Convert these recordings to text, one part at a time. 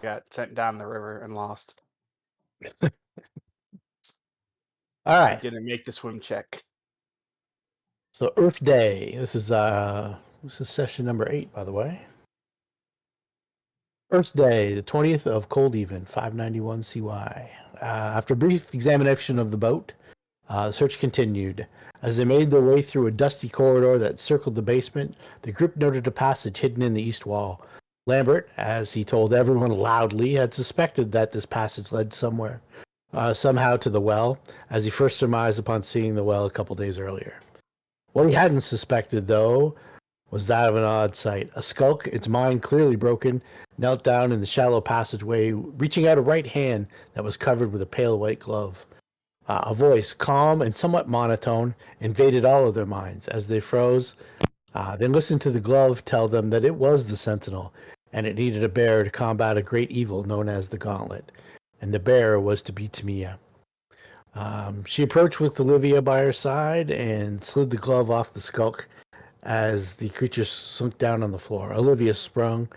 got sent down the river and lost. All I right. didn't make the swim check. So Earth Day. This is session number 8, by the way. Earth Day, the 20th of Cold Even, 591 CY. After a brief examination of the boat, the search continued. As they made their way through a dusty corridor that circled the basement, the group noted a passage hidden in the east wall. Lambert, as he told everyone loudly, had suspected that this passage led somewhere, somehow to the well, as he first surmised upon seeing the well a couple days earlier. What he hadn't suspected, though, was that of an odd sight. A skulk, its mind clearly broken, knelt down in the shallow passageway, reaching out a right hand that was covered with a pale white glove. A voice, calm and somewhat monotone, invaded all of their minds as they froze. Then listened to the glove tell them that it was the Sentinel, and it needed a bear to combat a great evil known as the Gauntlet. And the bear was to be Tamia. She approached with Olivia by her side and slid the glove off the skulk as the creature sunk down on the floor. Olivia sprung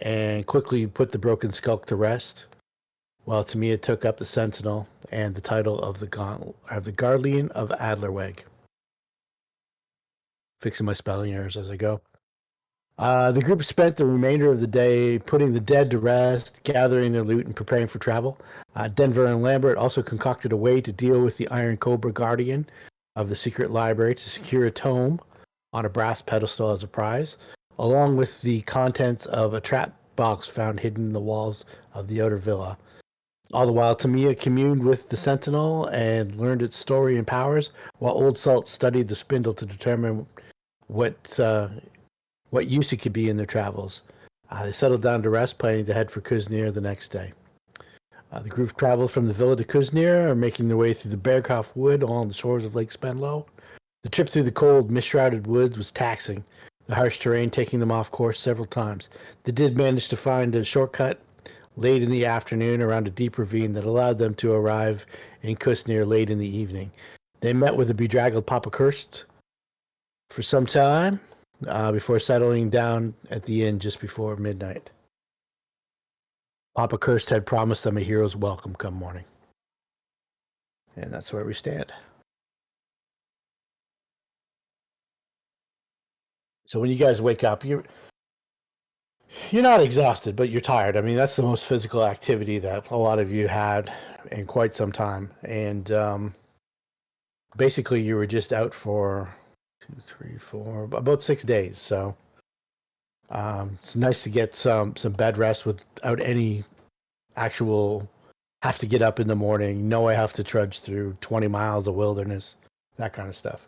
and quickly put the broken skulk to rest, while Tamia took up the Sentinel and the title of the Guardian of Adlerweg. Fixing my spelling errors as I go. The group spent the remainder of the day putting the dead to rest, gathering their loot, and preparing for travel. Denver and Lambert also concocted a way to deal with the Iron Cobra Guardian of the secret library to secure a tome on a brass pedestal as a prize, along with the contents of a trap box found hidden in the walls of the outer villa. All the while, Tamia communed with the Sentinel and learned its story and powers, while Old Salt studied the spindle to determine what use it could be in their travels. They settled down to rest, planning to head for Kuznir the next day. The group traveled from the villa to Kuznir, making their way through the Bearcroft Wood along the shores of Lake Spenlow. The trip through the cold, mist-shrouded woods was taxing, the harsh terrain taking them off course several times. They did manage to find a shortcut late in the afternoon around a deep ravine that allowed them to arrive in Kuznir late in the evening. They met with a bedraggled Papa Kirst for some time before settling down at the inn just before midnight. Papa Kirst had promised them a hero's welcome come morning. And that's where we stand. So when you guys wake up, you're not exhausted, but you're tired. I mean, that's the most physical activity that a lot of you had in quite some time. And basically, you were just out for 2, 3, 4, about 6 days. So it's nice to get some bed rest without any actual have to get up in the morning. No, I have to trudge through 20 miles of wilderness, that kind of stuff.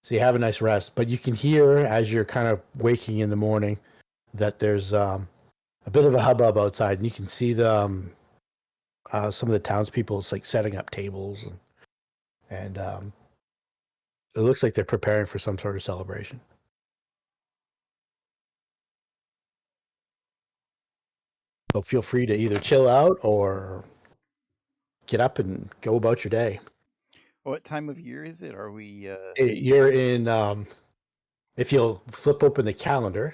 So you have a nice rest, but you can hear as you're kind of waking in the morning that there's a bit of a hubbub outside, and you can see the some of the townspeople like setting up tables, and it looks like they're preparing for some sort of celebration. So feel free to either chill out or get up and go about your day. What time of year is it? Are we? You're in. If you'll flip open the calendar,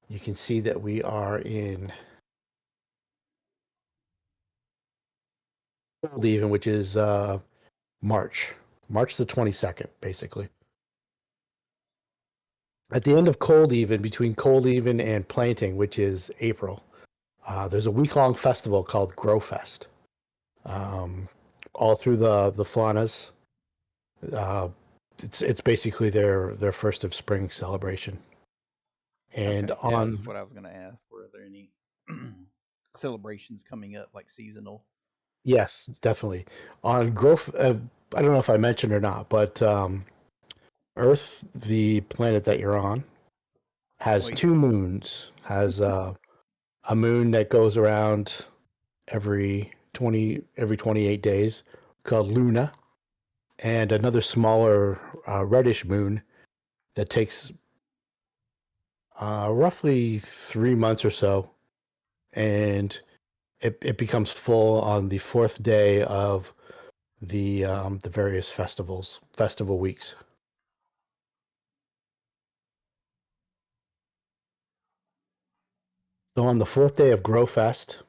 you can see that we are in Cold Even, which is March the 22nd, basically. At the end of Cold Even, between Cold Even and Planting, which is April, there's a week-long festival called Grow Fest. All through the Faunas. It's basically their first of spring celebration. And okay. Yeah, that's what I was going to ask. Were there any celebrations coming up, like seasonal? Yes, definitely. On growth, I don't know if I mentioned or not, but Earth, the planet that you're on, has 2 moons. Has a moon that goes around every 28 days called Luna, and another smaller reddish moon that takes roughly 3 months or so, and it becomes full on the 4th day of the various festival weeks. So on the fourth day of Growfest,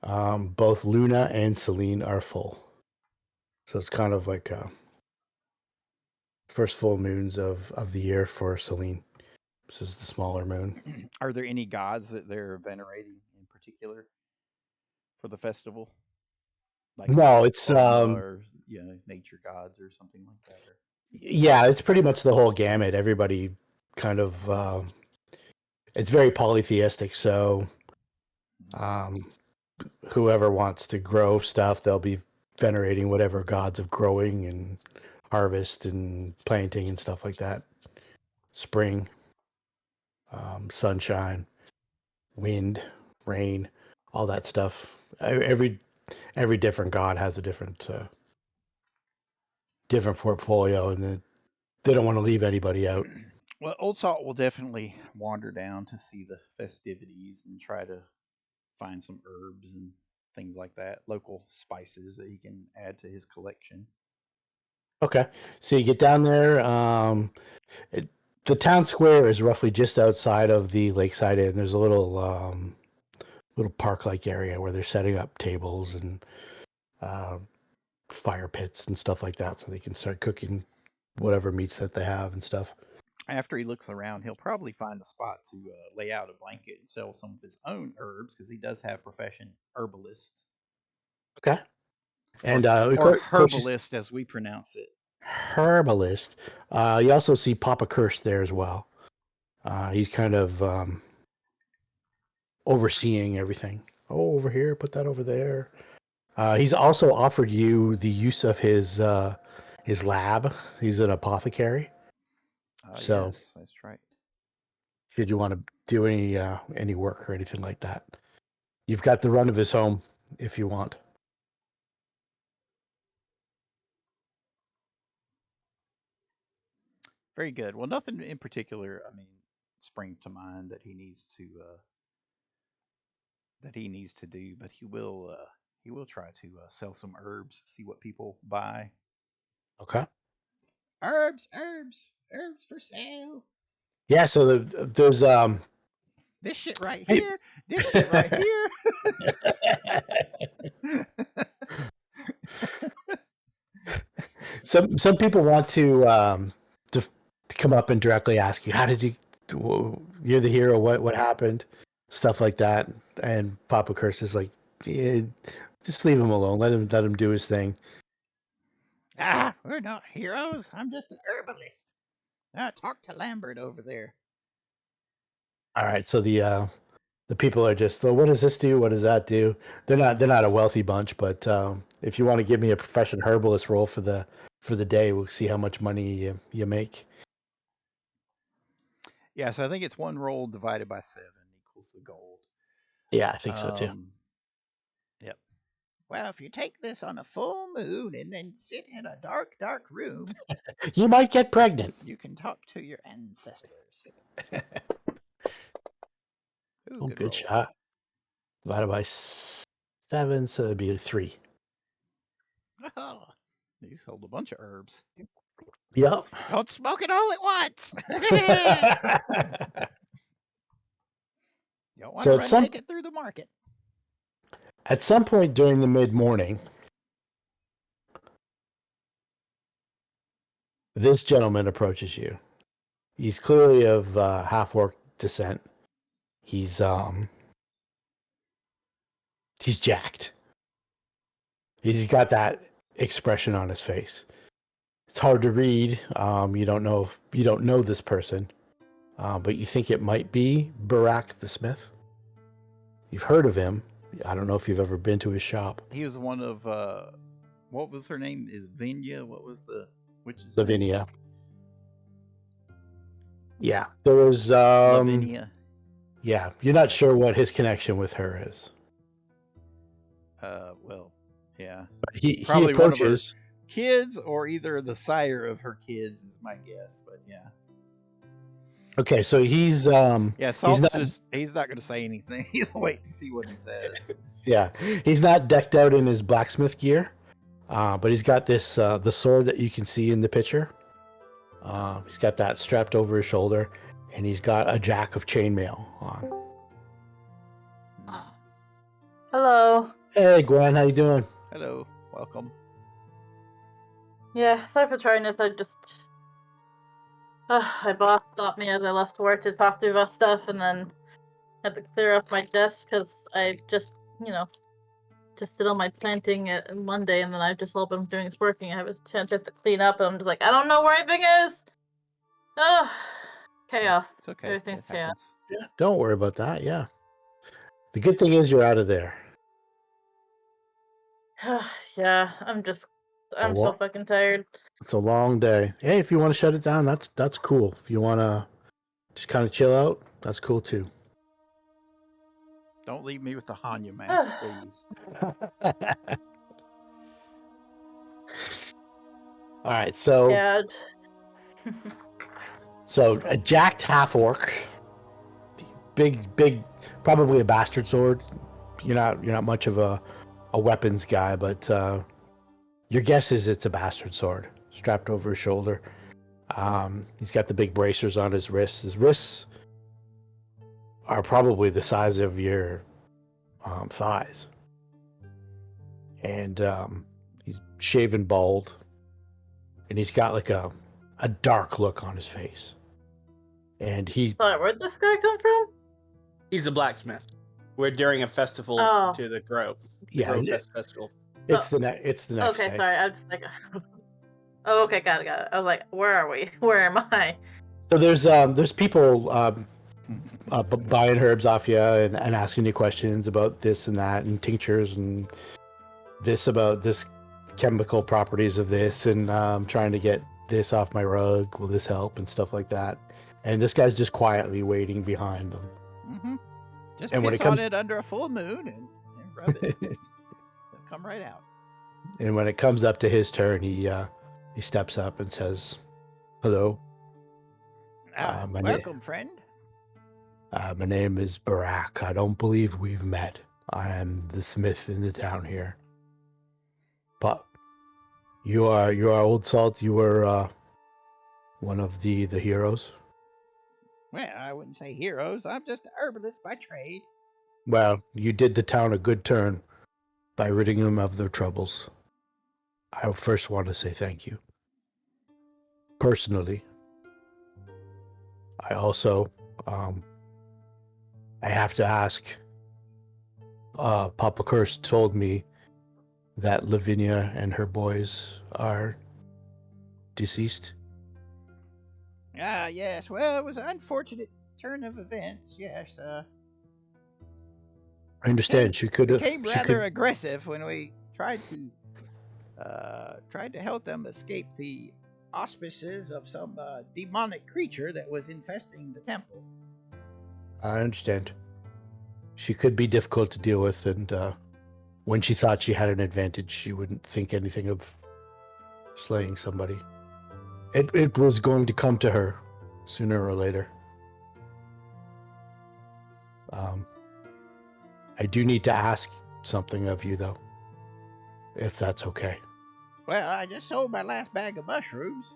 both Luna and Celine are full. So it's kind of like first full moons of the year for Celine. This is the smaller moon. Are there any gods that they're venerating in particular for the festival? Like No, it's or nature gods or something like that. yeah, it's pretty much the whole gamut. Everybody kind of it's very polytheistic. So whoever wants to grow stuff, they'll be venerating whatever gods of growing and harvest and planting and stuff like that. Spring, sunshine, wind, rain, all that stuff. Every different god has a different portfolio, and they don't want to leave anybody out. Well, Old Salt will definitely wander down to see the festivities and try to find some herbs and things like that, local spices that he can add to his collection. Okay, so you get down there. The town square is roughly just outside of the Lakeside Inn. There's a little park-like area where they're setting up tables and fire pits and stuff like that, so they can start cooking whatever meats that they have and stuff. After he looks around, he'll probably find a spot to lay out a blanket and sell some of his own herbs because he does have profession herbalist. Okay, and or herbalist as we pronounce it. Herbalist. You also see Papa Curse there as well. He's kind of overseeing everything. Oh, over here, put that over there. He's also offered you the use of his lab. He's an apothecary. So yes, that's right. Should you want to do any work or anything like that, you've got the run of his home if you want. Very good. Well, nothing in particular. I mean, spring to mind that he needs to do, but he will try to sell some herbs, see what people buy. Okay. Herbs for sale. Yeah. So there's this shit right here. This shit right here. Some people want to come up and directly ask you, how did you're the hero, what happened, stuff like that. And Papa Curse is like, yeah, just leave him alone, let him do his thing. We're not heroes, I'm just an herbalist. Talk to Lambert over there. All right, so the people are just, what does this do, what does that do? They're not a wealthy bunch, but if you want to give me a profession herbalist role for the day, we'll see how much money you make. Yeah, so I think it's one roll divided by 7 equals the gold. Yeah, I think so too. Yep. Well, if you take this on a full moon and then sit in a dark, dark room, you might get pregnant. You can talk to your ancestors. Ooh, good shot. Divided by 7, so it'd be 3. Oh, these hold a bunch of herbs. Yep. Don't smoke it all at once. You don't want to run naked through the market. At some point during the mid-morning, this gentleman approaches you. He's clearly of half-orc descent. He's jacked. He's got that expression on his face. It's hard to read. You don't know this person, but you think it might be Barak the Smith. You've heard of him. I don't know if you've ever been to his shop. He was one of what was her name? Is Vinia? What was the witch's Lavinia. Yeah, there was Lavinia. Yeah, you're not sure what his connection with her is. Well, yeah. But he probably approaches one of her kids, or either the sire of her kids is my guess. But yeah. Okay, so he's Salt's he's not going to say anything. He's waiting to see what he says. Yeah, he's not decked out in his blacksmith gear, but he's got this the sword that you can see in the picture. He's got that strapped over his shoulder, and he's got a jack of chainmail on. Hello. Hey, Gwen, how you doing? Hello, welcome. Yeah, sorry for trying this. My boss stopped me as I left work to talk to me about stuff, and then had to clear up my desk because I just, just did all my planting at Monday, and then I just all been doing is working. I have a chance just to clean up, and I'm just like, I don't know where anything is. Oh, chaos. It's okay. Everything's It chaos. happens. Yeah, don't worry about that. Yeah. The good thing is you're out of there. Yeah, I'm so what? fucking tired. It's a long day. Hey, if you want to shut it down, that's cool. If you want to just kind of chill out, that's cool too. Don't leave me with the Hanya mask, please. All right, so Yeah. a jacked half orc, big, probably a bastard sword. You're not much of a weapons guy, but your guess is it's a bastard sword strapped over his shoulder. He's got the big bracers on his wrists. His wrists are probably the size of your thighs, and he's shaven bald, and he's got like a dark look on his face. And he Sorry, where'd this guy come from? He's a blacksmith. We're during a festival Oh. to the Grove. Yeah, Grove Fest Festival. it's the next Okay, day. sorry. I'm just like. Oh, okay, got it. I was like, where are we? Where am I? So there's people buying herbs off you and asking you questions about this and that and tinctures and this about this chemical properties of this and trying to get this off my rug. Will this help and stuff like that? And this guy's just quietly waiting behind them. Mm-hmm. Just And piss when it comes- on it under a full moon and rub it. It'll come right out. And when it comes up to his turn, he steps up and says, "Hello, my na- Welcome, friend. my name is Barak. I don't believe we've met. I am the smith in the town here. But you are Old Salt. You were one of the heroes. Well, I wouldn't say heroes. I'm just an herbalist by trade. Well, you did the town a good turn by ridding them of their troubles. I first want to say thank you. Personally, I also, I have to ask, Papa Curse told me that Lavinia and her boys are deceased. Ah, yes. Well, it was an unfortunate turn of events. Yes. I understand. She could have. Became rather aggressive when we tried to help them escape the auspices of some demonic creature that was infesting the temple. I understand. She could be difficult to deal with, and when she thought she had an advantage, she wouldn't think anything of slaying somebody. It was going to come to her sooner or later. I do need to ask something of you, though, if that's okay. Well, I just sold my last bag of mushrooms.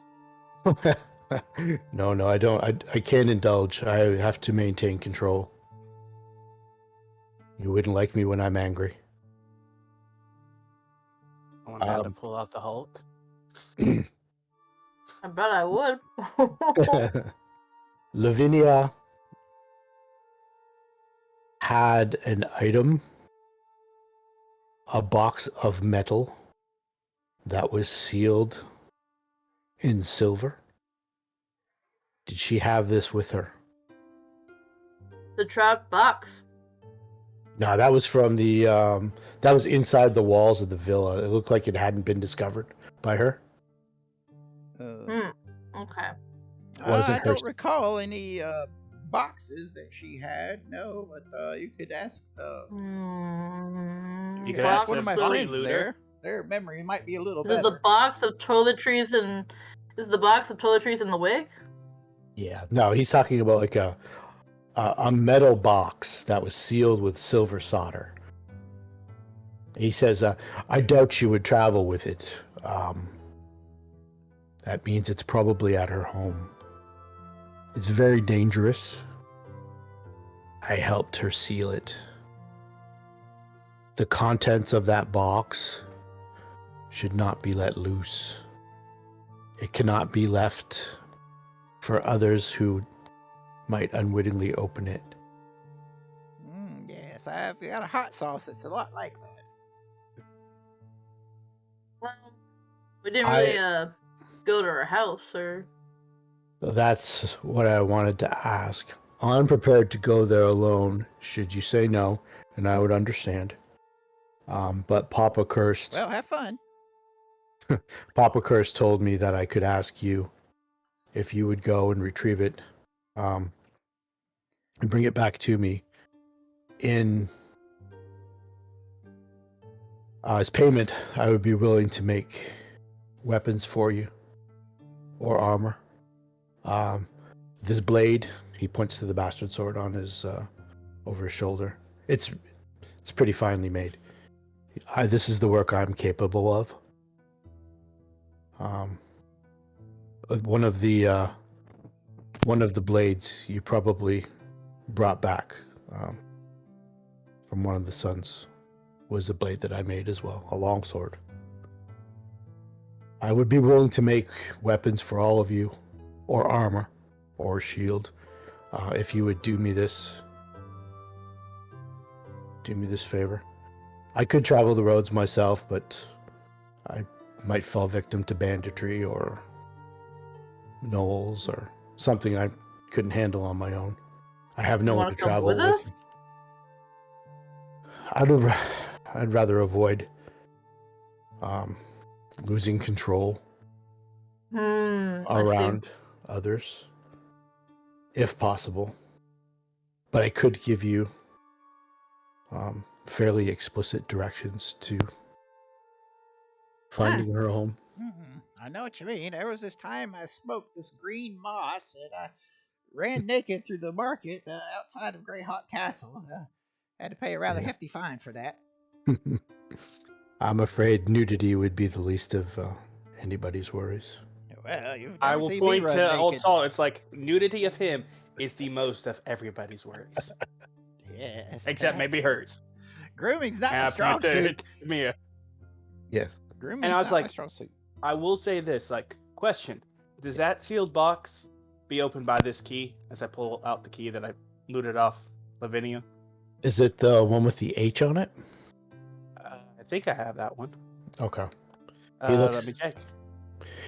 No, I don't. I can't indulge. I have to maintain control. You wouldn't like me when I'm angry. I want Matt to pull out the Hulk. I bet I would. Lavinia had an item, a box of metal that was sealed in silver. Did she have this with her? The trout box. No, that was from the that was inside the walls of the villa. It looked like it hadn't been discovered by her. Okay. Wasn't I her don't recall any boxes that she had. No, but you could ask. You could box ask one the of my body friends looter. there. Their memory might be a little Is it better. the box of toiletries and is the box of toiletries in the wig? Yeah, no, he's talking about like a metal box that was sealed with silver solder. He says, "I doubt you would travel with it. That means it's probably at her home. It's very dangerous. I helped her seal it. the contents of that box should not be let loose. It cannot be left for others who might unwittingly open it. Yes, I've got a hot sauce that's a lot like that. Well, we didn't really go to her house, or That's what I wanted to ask. I'm prepared to go there alone, should you say no, and I would understand. But Papa Cursed, Well, have fun. Papa Cursed told me that I could ask you if you would go and retrieve it, and bring it back to me. As payment, I would be willing to make weapons for you, or armor. This blade, he points to the bastard sword on his over his shoulder. It's pretty finely made. This is the work I'm capable of. One of the blades you probably brought back from one of the sons was a blade that I made as well, a long sword. I would be willing to make weapons for all of you, or armor, or shield, if you would do me this favor. I could travel the roads myself, but I might fall victim to banditry or gnolls or something I couldn't handle on my own. I have no You one wanna to come travel with us? with. I'd rather avoid losing control I see. around others, if possible. But I could give you fairly explicit directions to finding her home. I know what you mean. There was this time I smoked this green moss and I ran naked through the market outside of Greyhawk Castle. Had to pay a rather hefty fine for that. I'm afraid nudity would be the least of anybody's worries. Well, you've I never will seen me point run to Old naked. Saul. It's like nudity of him is the most of everybody's worries, Yes. except maybe hers. Grooming's not And my I strong point to suit. Mia. Yes. Grooming's And I was not my like- strong suit. I will say this, like, question: does that sealed box be opened by this key? As I pull out the key that I looted off Lavinia. Is it the one with the H on it? I think I have that one. Okay. Let me check.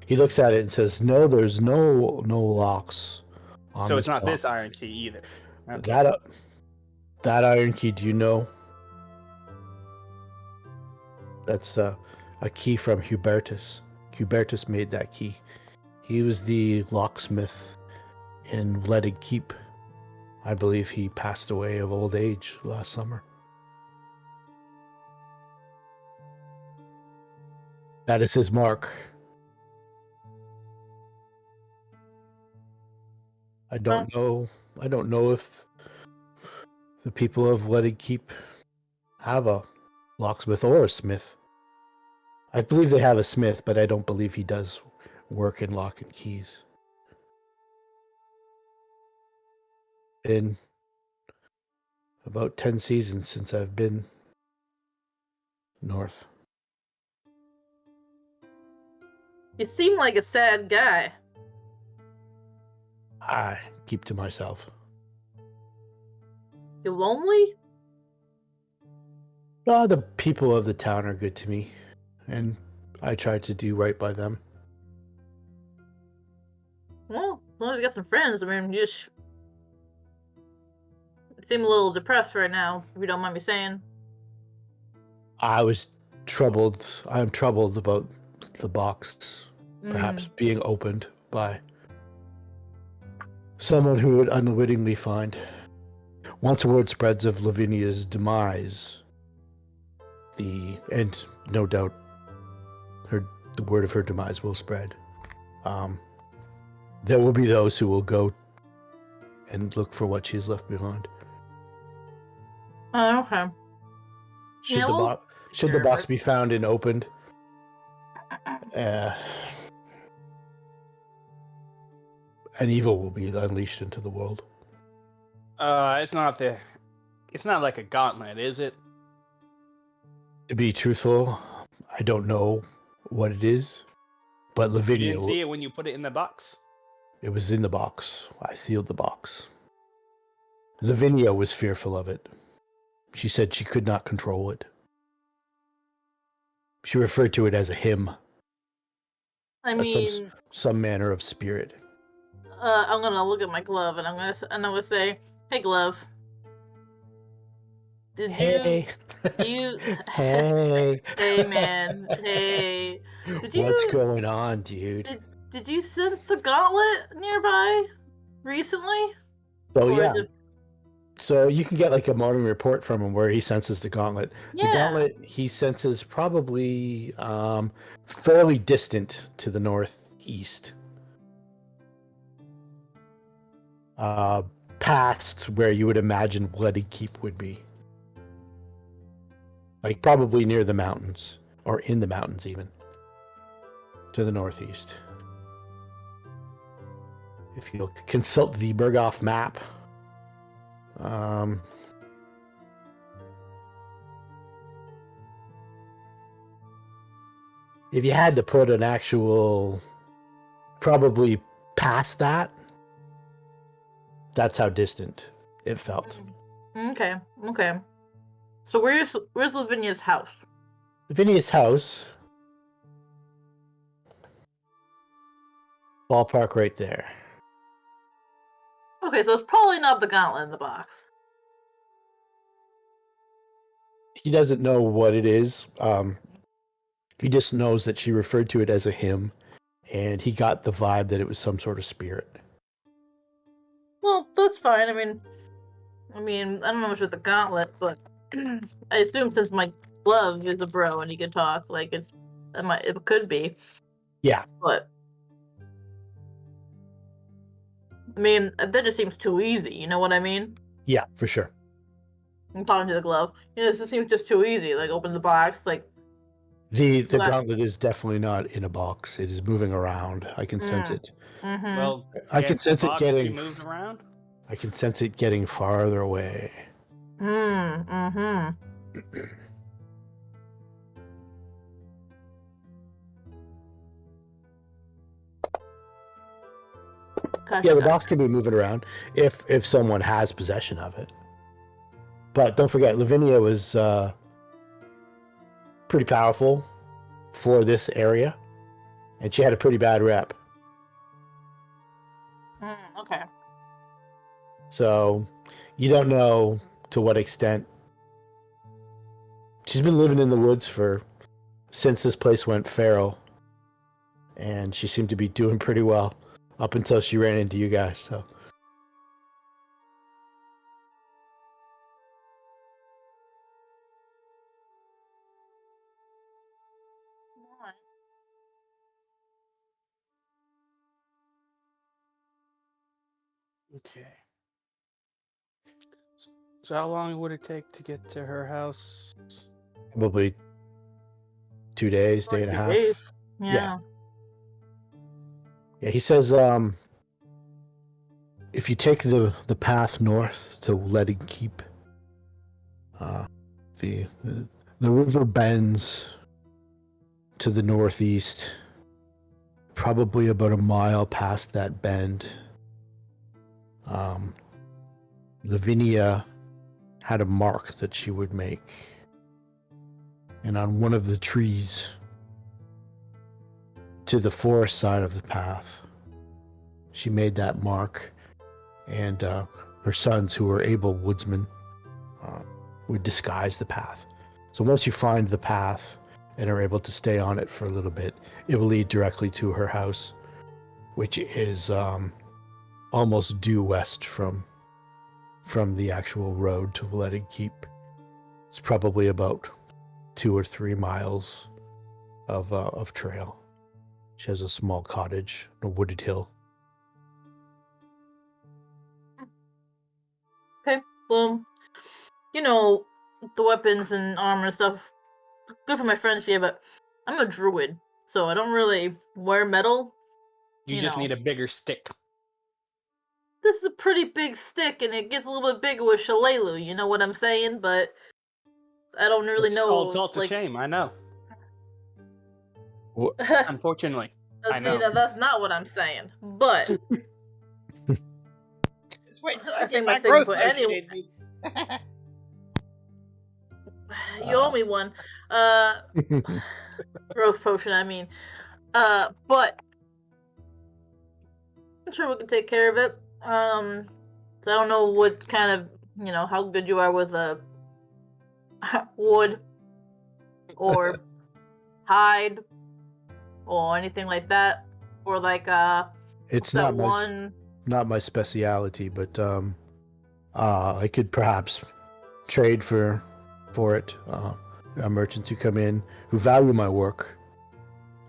He looks at it and says, "No, there's no locks on So it's not box. this iron key either. Okay. That iron key, do you know? That's a key from Hubertus. Hubertus made that key. He was the locksmith in Leaded Keep. I believe he passed away of old age last summer. That is his mark. I don't know if the people of Leaded Keep have a locksmith or a smith. I believe they have a smith, but I don't believe he does work in lock and keys. Been about 10 seasons since I've been north. You seem like a sad guy. I keep to myself. You lonely? The people of the town are good to me, and I try to do right by them. Well, as long as you got some friends, I mean, you just seem a little depressed right now, if you don't mind me saying. I am troubled about the box perhaps being opened by someone who would unwittingly find. Once word spreads of Lavinia's demise, and no doubt the word of her demise will spread. There will be those who will go and look for what she's left behind. Oh, okay. Should Yeah, the well, box should the sure, box but- be found and opened, an evil will be unleashed into the world. It's not like a gauntlet, is it? To be truthful, I don't know what it is, but You Lavinia, didn't see it when you put it in the box? it was in the box. I sealed the box. Lavinia was fearful of it. She said she could not control it. She referred to it as a hymn, I some mean, some manner of spirit. I'm gonna look at my glove and I'm gonna say, "Hey, glove, did Hey, you hey, hey man, hey, did what's you going on, dude? did you sense the gauntlet nearby recently? Oh Or yeah. is it- So you can get like a morning report from him where he senses the gauntlet. The Yeah. gauntlet he senses probably fairly distant to the northeast. Past where you would imagine Bloody Keep would be. Like probably near the mountains, or in the mountains even. To the northeast. If you'll consult the Berghoff map, if you had to put an actual, probably past that, that's how distant it felt. Okay, okay. So where's Lavinia's house? Lavinia's house, ballpark right there. Okay, so it's probably not the gauntlet in the box. He doesn't know what it is. He just knows that she referred to it as a hymn, and he got the vibe that it was some sort of spirit. Well, that's fine. I mean, I don't know much with the gauntlet, but I assume since my glove is a bro and he can talk, like it could be. Yeah. But I mean, that just seems too easy. You know what I mean? Yeah, for sure. I'm talking to the glove. This seems just too easy. Like open the box, like The What? gauntlet is definitely not in a box. It is moving around. I can sense it. mm-hmm. Well, I can can't the sense it box be getting. moved around? I can sense it getting farther away. Mm-hmm. Yeah, the box can be moving around if someone has possession of it. But don't forget, Lavinia was pretty powerful for this area, and she had a pretty bad rep. Okay. So you don't know to what extent. She's been living in the woods since this place went feral, and she seemed to be doing pretty well up until she ran into you guys. So. Alright. Okay. So how long would it take to get to her house? Probably 2 days, Or day and a 2 half. days. Yeah. Yeah, he says if you take the path north to Letting Keep, the river bends to the northeast, probably about a mile past that bend. Lavinia had a mark that she would make, and on one of the trees to the forest side of the path, she made that mark, and her sons, who were able woodsmen, would disguise the path. So once you find the path and are able to stay on it for a little bit, it will lead directly to her house, which is almost due west from the actual road to Letting Keep. It's probably about 2 or 3 miles of trail. She has a small cottage on a wooded hill. Okay. Well, the weapons and armor and stuff, good for my friends here, but I'm a druid, so I don't really wear metal. You just need a bigger stick. This is a pretty big stick, and it gets a little bit bigger with Shalelu, you know what I'm saying? But I don't really It's know. all a like, shame. I know. Wha- Unfortunately, I see, know. now that's not what I'm saying. But Just wait till I I think get my my sticking growth point- potion anyway- in me. you owe me one. Growth potion, I mean. But I'm sure we can take care of it. So I don't know what kind of, how good you are with wood or hide or anything like that, or like It's that not my speciality, but I could perhaps trade for it. Merchants who come in who value my work,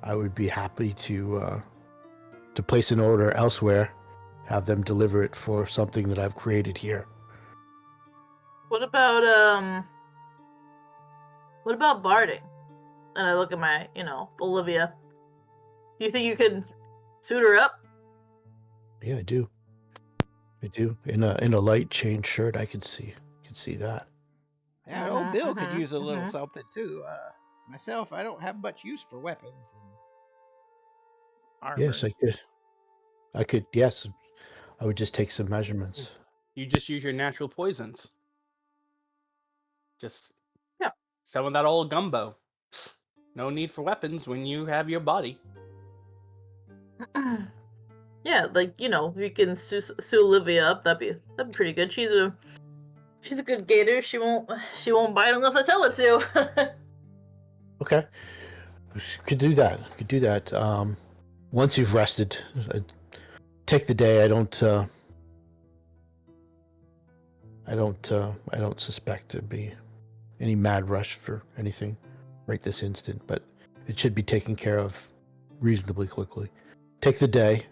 I would be happy to place an order elsewhere, have them deliver it for something that I've created here. What about barding? And I look at my, Olivia. Do you think you could suit her up? Yeah, I do. In a light chain shirt, I could see that. Yeah, old Bill could mhm, use a little mhm. something too. Myself, I don't have much use for weapons and armors. Yes, I could. Yes, I would just take some measurements. You just use your natural poisons. Just Yeah. some of that old gumbo. No need for weapons when you have your body. Yeah, like if you can sue Olivia up, that'd be pretty good. She's a good gator. She won't bite unless I tell her to. Okay, could do that. Once you've rested, take the day. I don't suspect there'd be any mad rush for anything right this instant, but it should be taken care of reasonably quickly. Take the day.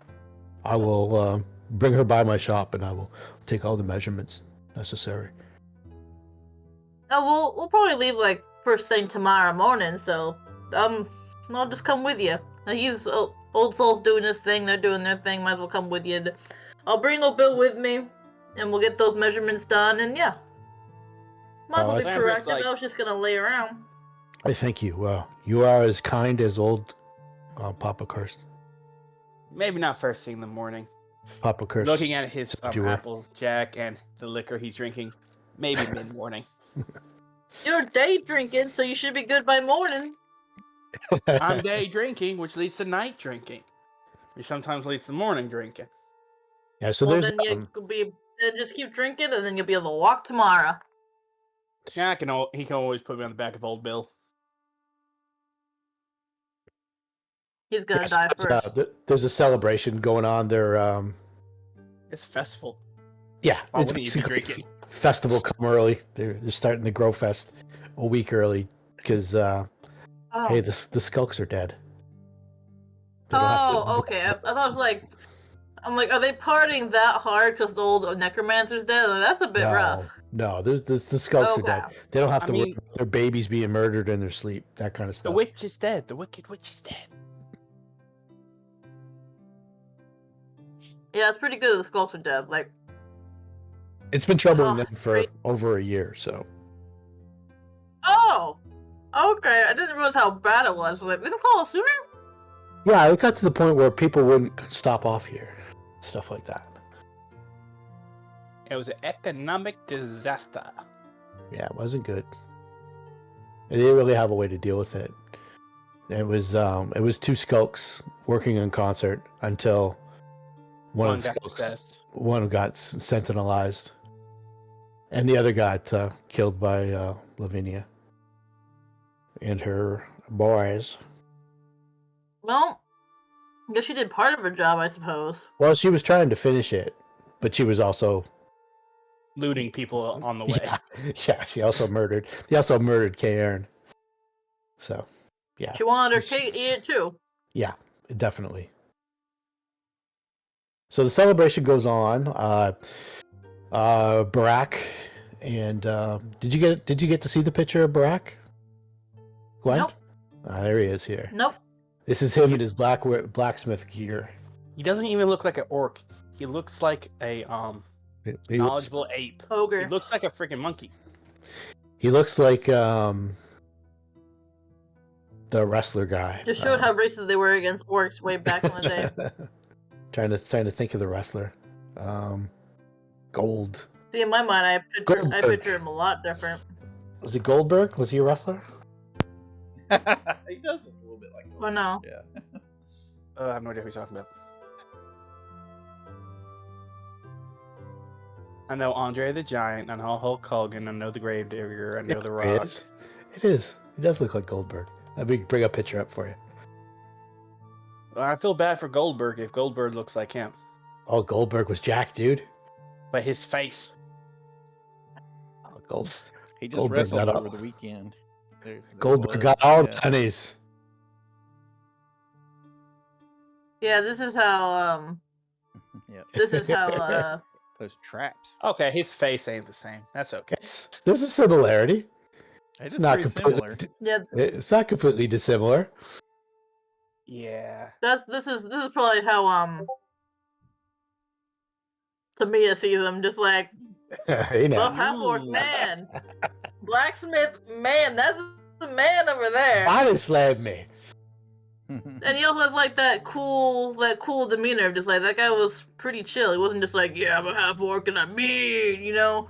I will bring her by my shop, and I will take all the measurements necessary. No, we'll probably leave like first thing tomorrow morning. So I'll just come with you. He's old soul's doing his thing. They're doing their thing. Might as well come with you. I'll bring old Bill with me, and we'll get those measurements done. And yeah, might as well be Lambert's proactive. like- I was just gonna lay around. I thank you. You are as kind as old Papa Curse. Maybe not first thing in the morning. Papa Curse. Looking at his said you were. apple jack and the liquor he's drinking, maybe mid morning. You're day drinking, so you should be good by morning. I'm day drinking, which leads to night drinking, which sometimes leads to morning drinking. Yeah, so Well, there's then then just keep drinking, and then you'll be able to walk tomorrow. Yeah, he can always put me on the back of old Bill. He's gonna yes, die first. there's a celebration going on there. It's festival. Yeah, Why it's wouldn't you be basically drinking? festival come early. They're starting the Grow Fest a week early because Oh. hey, the skulks are dead. They don't have to- Okay. I thought it was like, I'm like, are they partying that hard because the old necromancer's dead? Like, that's a bit rough. No, the skulks are dead. Okay. They don't have I to worry mean- about their babies being murdered in their sleep. That kind of The stuff. witch is dead. The wicked witch is dead. Yeah, it's pretty good. The skulks are dead. Like, It's been troubling Oh, them for great. over a year. So okay. I didn't realize how bad it was. Like, they didn't call us sooner. yeah, it got to the point where people wouldn't stop off here, stuff like that. It was an economic disaster. Yeah, it wasn't good. They didn't really have a way to deal with it. It was two skulks working in concert until one of the got skulks, possessed. one got sentinelized, and the other got killed by Lavinia and her boys. Well, I guess she did part of her job, I suppose. Well, she was trying to finish it, but she was also Looting people on the way. yeah. She also murdered. They also murdered Cairn. So, yeah. She wanted her She's- cake to eat it too. Yeah, definitely. So the celebration goes on. Barack and did you get to see the picture of Barack? Gwen? Nope. There he is here. Nope. This is him in his blacksmith gear. He doesn't even look like an orc. He looks like a He looks, knowledgeable ape. He Ogre. looks like a freaking monkey. He looks like the wrestler guy. Just showed how racist they were against orcs way back in the day. trying to think of the wrestler. Gold. See, in my mind, I Goldberg. picture him a lot different. Was it Goldberg? Was he a wrestler? He does look a little bit like. Oh no. Yeah. I have no idea who you're talking about. I know Andre the Giant. I know Hulk Hogan. I know the Gravedigger. I know the It Rock. is. It is. He does look like Goldberg. Let me bring a picture up for you. Well, I feel bad for Goldberg if Goldberg looks like him, Oh, Goldberg was Jack, dude. but his face. Oh, Gold. He just Goldberg wrestled got over all- the weekend. There Goldberg was, got all the yeah. pennies. Yeah, this is how Yep. this is how Those traps. Okay, his face ain't the same. That's okay. There's a similarity. It It's is not pretty completely. similar. yeah, It's not completely dissimilar. Yeah. this is probably how Tamiya sees them, just like Hey buff now. half orc Ooh. man, blacksmith man, that's the man over there. Body slammed me. And he also has like that cool demeanor of just like that guy was pretty chill. He wasn't just like, yeah, I'm a half orc and I'm mean, you know.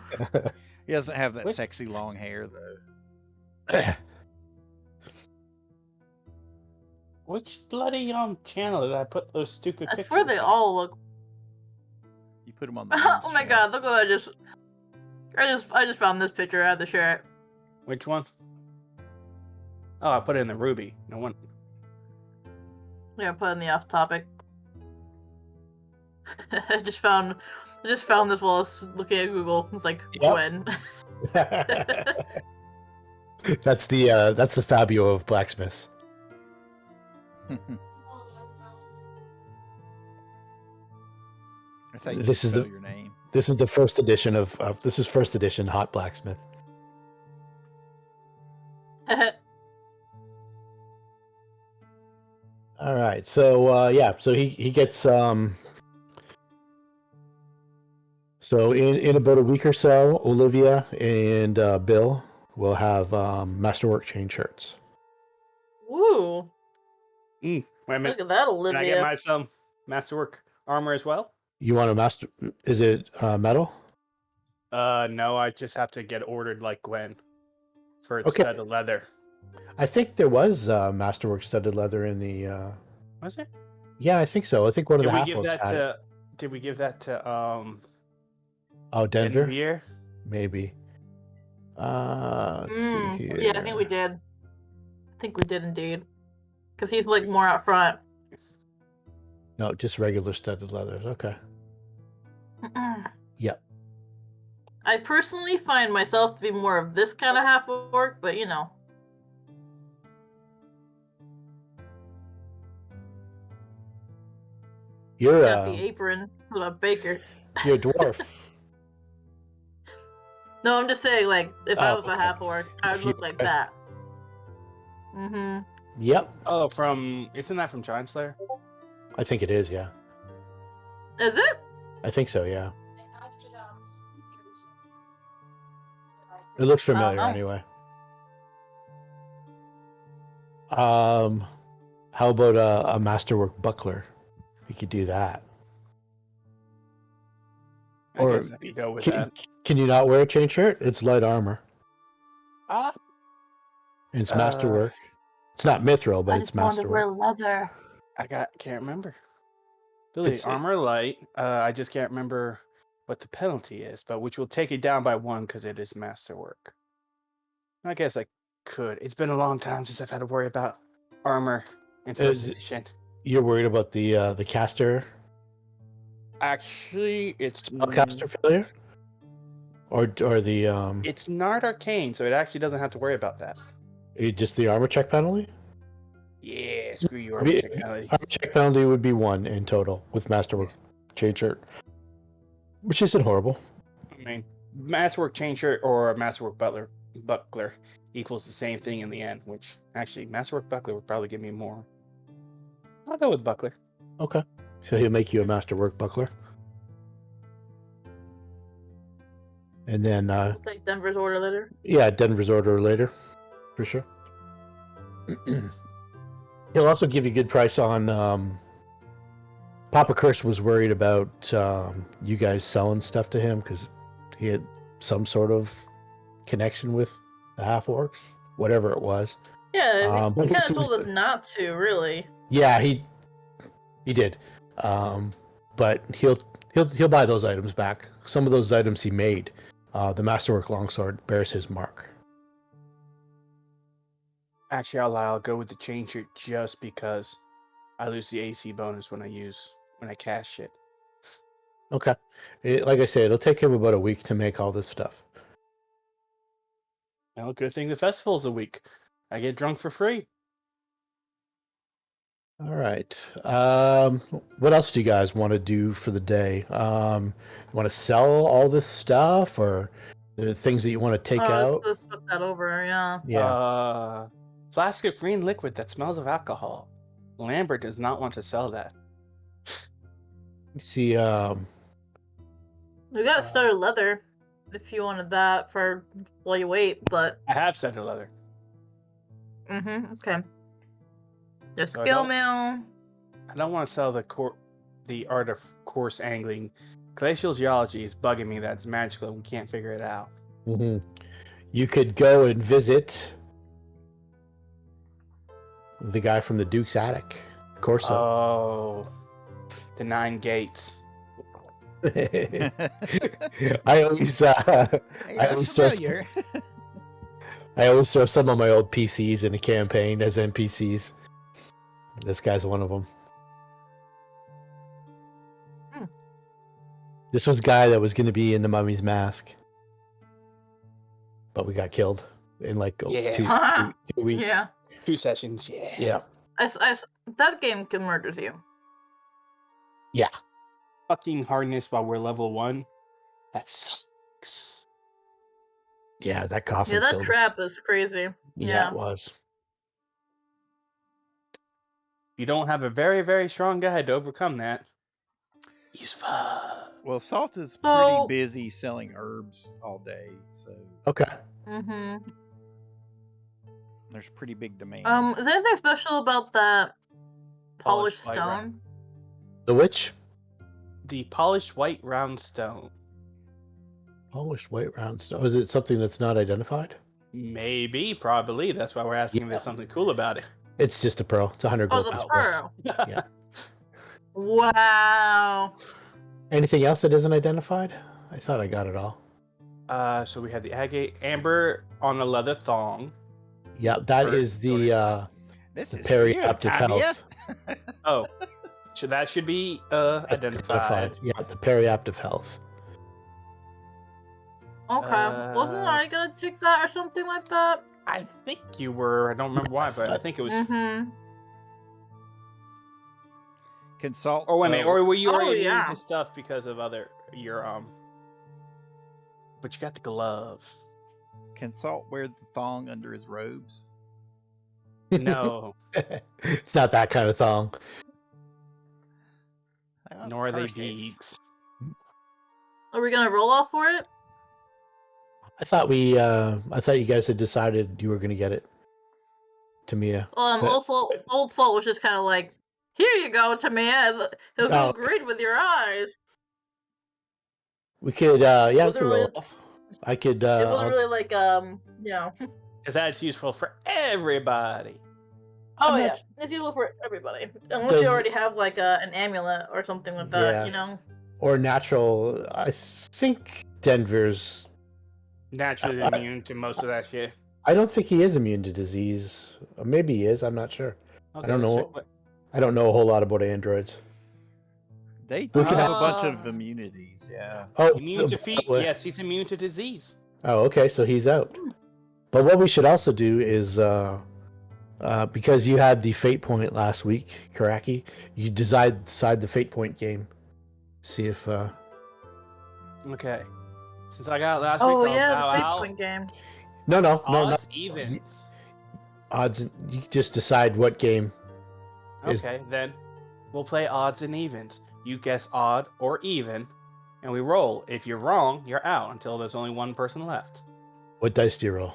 He doesn't have that What? sexy long hair though. Which bloody channel did I put those stupid I pictures? swear they in? all look. You put him on the. Oh my god, look what I just found this picture. I had to share it. Which one? Oh, I put it in the Ruby. No one. Yeah, put in the off topic. I just found this while I was looking at Google. It's like Yep. Gwen. That's the Fabio of blacksmiths. That's how you This is spell the- your name. This is the first edition of this is first edition Hot Blacksmith. All right, so yeah, so he gets so in about a week or so, Olivia and Bill will have Masterwork chain shirts. Woo! Wait a minute. Look at that, Can I get Olivia. my some Masterwork armor as well? You want a master? Is it metal? No, I just have to get ordered like Gwen for its Okay. studded leather. I think there was Masterwork studded leather in the. Was it? Yeah, I think so. I think one of Did the we half give orcs that had it. to? Did we give that to Oh, Denver, Denver? maybe. Let's see here. Yeah, I think we did. I think we did indeed. Because he's like more out front. No, just regular studded leathers. Okay. Yep. I personally find myself to be more of this kind of half orc, but you know. You're Got the apron with a baker. you're a dwarf. No, I'm just saying, like, if I Oh, was a okay. half orc, I would If you- look like that. Mm-hmm. Yep, Oh, isn't that from Giant Slayer? I think it is. Yeah, Is it? I think so. Yeah, it looks familiar know. anyway. How about a Masterwork buckler? You could do that. I Or guess I could go with that. Can you not wear a chain shirt? It's light armor. Ah, And it's Uh, Masterwork. It's not Mithril, but it's Masterwork. leather. can't remember. Billy, It's- armor light. I just can't remember what the penalty is, but which will take it down by 1 because it is Masterwork. I guess I could. It's been a long time since I've had to worry about armor in first Is- edition. You're worried about the caster Actually, it's spellcaster failure, or the it's not arcane, so it actually doesn't have to worry about that. just the armor check penalty. Yeah, screw you, I armor mean, technology. Armor check penalty would be 1 in total with Masterwork chain shirt, which isn't horrible. I mean, Masterwork chain shirt or a Masterwork buckler equals the same thing in the end. Which actually, Masterwork buckler would probably give me more. I'll go with buckler. Okay, so he'll make you a Masterwork buckler. And then, I'll take Denver's order later. yeah, Denver's order later, for sure. He'll also give you a good price on. Papa Curse was worried about you guys selling stuff to him because he had some sort of connection with the half orcs, whatever it was. Yeah, but he he kind of seems told us to- not to, really. Yeah, he did. But he'll buy those items back. Some of those items he made. The Masterwork Longsword bears his mark. Actually, I'll go with the chain shirt just because I lose the AC bonus when I cast it. Okay. Like I say, it'll take him about a week to make all this stuff. Well, good thing the festival's a week. I get drunk for free. All right. What else do you guys want to do for the day? You want to sell all this stuff, or the things that you want to take out? Let's flip that over, yeah. Yeah. Flask of green liquid that smells of alcohol. Lambert does not want to sell that. See. We got starter leather if you wanted that for while you wait, but I have center leather. okay. The So I skill don't- mail. I don't want to sell the art of course angling. Glacial geology is bugging me that it's magical and we can't figure it out. You could go and visit the guy from the Duke's Attic, Corso. Oh, the 9 gates. I always, Hey, always throw familiar. I always throw some of my old PCs in a campaign as NPCs. This guy's one of them. This was a guy that was going to be in the Mummy's Mask, but we got killed in like Yeah. 2 weeks. Yeah. 2 sessions, yeah. Yeah. That game can murder you. Fucking hardness while we're level 1. That sucks. Yeah, that coffin. Yeah, that killed us. trap is crazy. Yeah, Yeah. it was. You don't have a very, very strong guy to overcome that. He's fucked. Well, Salt is So- pretty busy selling herbs all day, so Okay. there's pretty big demand. Is there anything special about that polished white round. stone? The witch? The polished white round stone. Polished white round stone. Is it something that's not identified? Maybe, probably. That's why we're asking if there's something cool about it. It's just a pearl. It's 100 Oh, gold. the pieces. pearl. Yeah. Wow. Anything else that isn't identified? I thought I got it all. So we have the agate amber on a leather thong. Yeah, that Or- is the This the is for you, periaptive Tavia. health. Oh, so that should be That's identified. Yeah, the periaptive health. Okay. Wasn't I gonna take that or something like that? I think you were. I don't remember why, but I think it was. Consult. Or wait a minute, or were you Oh, already yeah. into stuff because of your But you got the glove. Consult wear the thong under his robes. No, It's not that kind of thong. Oh, nor are they curses. beads. Are we gonna roll off for it? I thought you guys had decided you were going to get it. Tamia. But old Salt was just kind of like, "Here you go, Tamia. It'll go Oh. great with your eyes." We could yeah, we Was it could roll really- off. I could It I'll- wasn't really like Because that's useful for everybody. Oh I'm yeah, not- it's useful for everybody, unless Does- you already have like an amulet or something like that. Yeah. You know. or natural. I think Denver's. Naturally I- immune to most of that shit. I don't think he is immune to disease. Or maybe he is. I'm not sure. Okay, don't let's know. check what- I don't know a whole lot about androids. They do We can have a have- bunch of immunities. Yeah. Oh, Immune to by feet. the way- Yes, he's immune to disease. Oh, okay, so he's out. But what we should also do is, because you had the fate point last week, Karaki, you decide the fate point game. See if Okay. Since I got it last Oh week, I'll yeah, bow the fate out. point game. no, Odds, evens. odds. You just decide what game. is- Okay, then we'll play odds and evens. You guess odd or even, and we roll. If you're wrong, you're out until there's only one person left. What dice do you roll?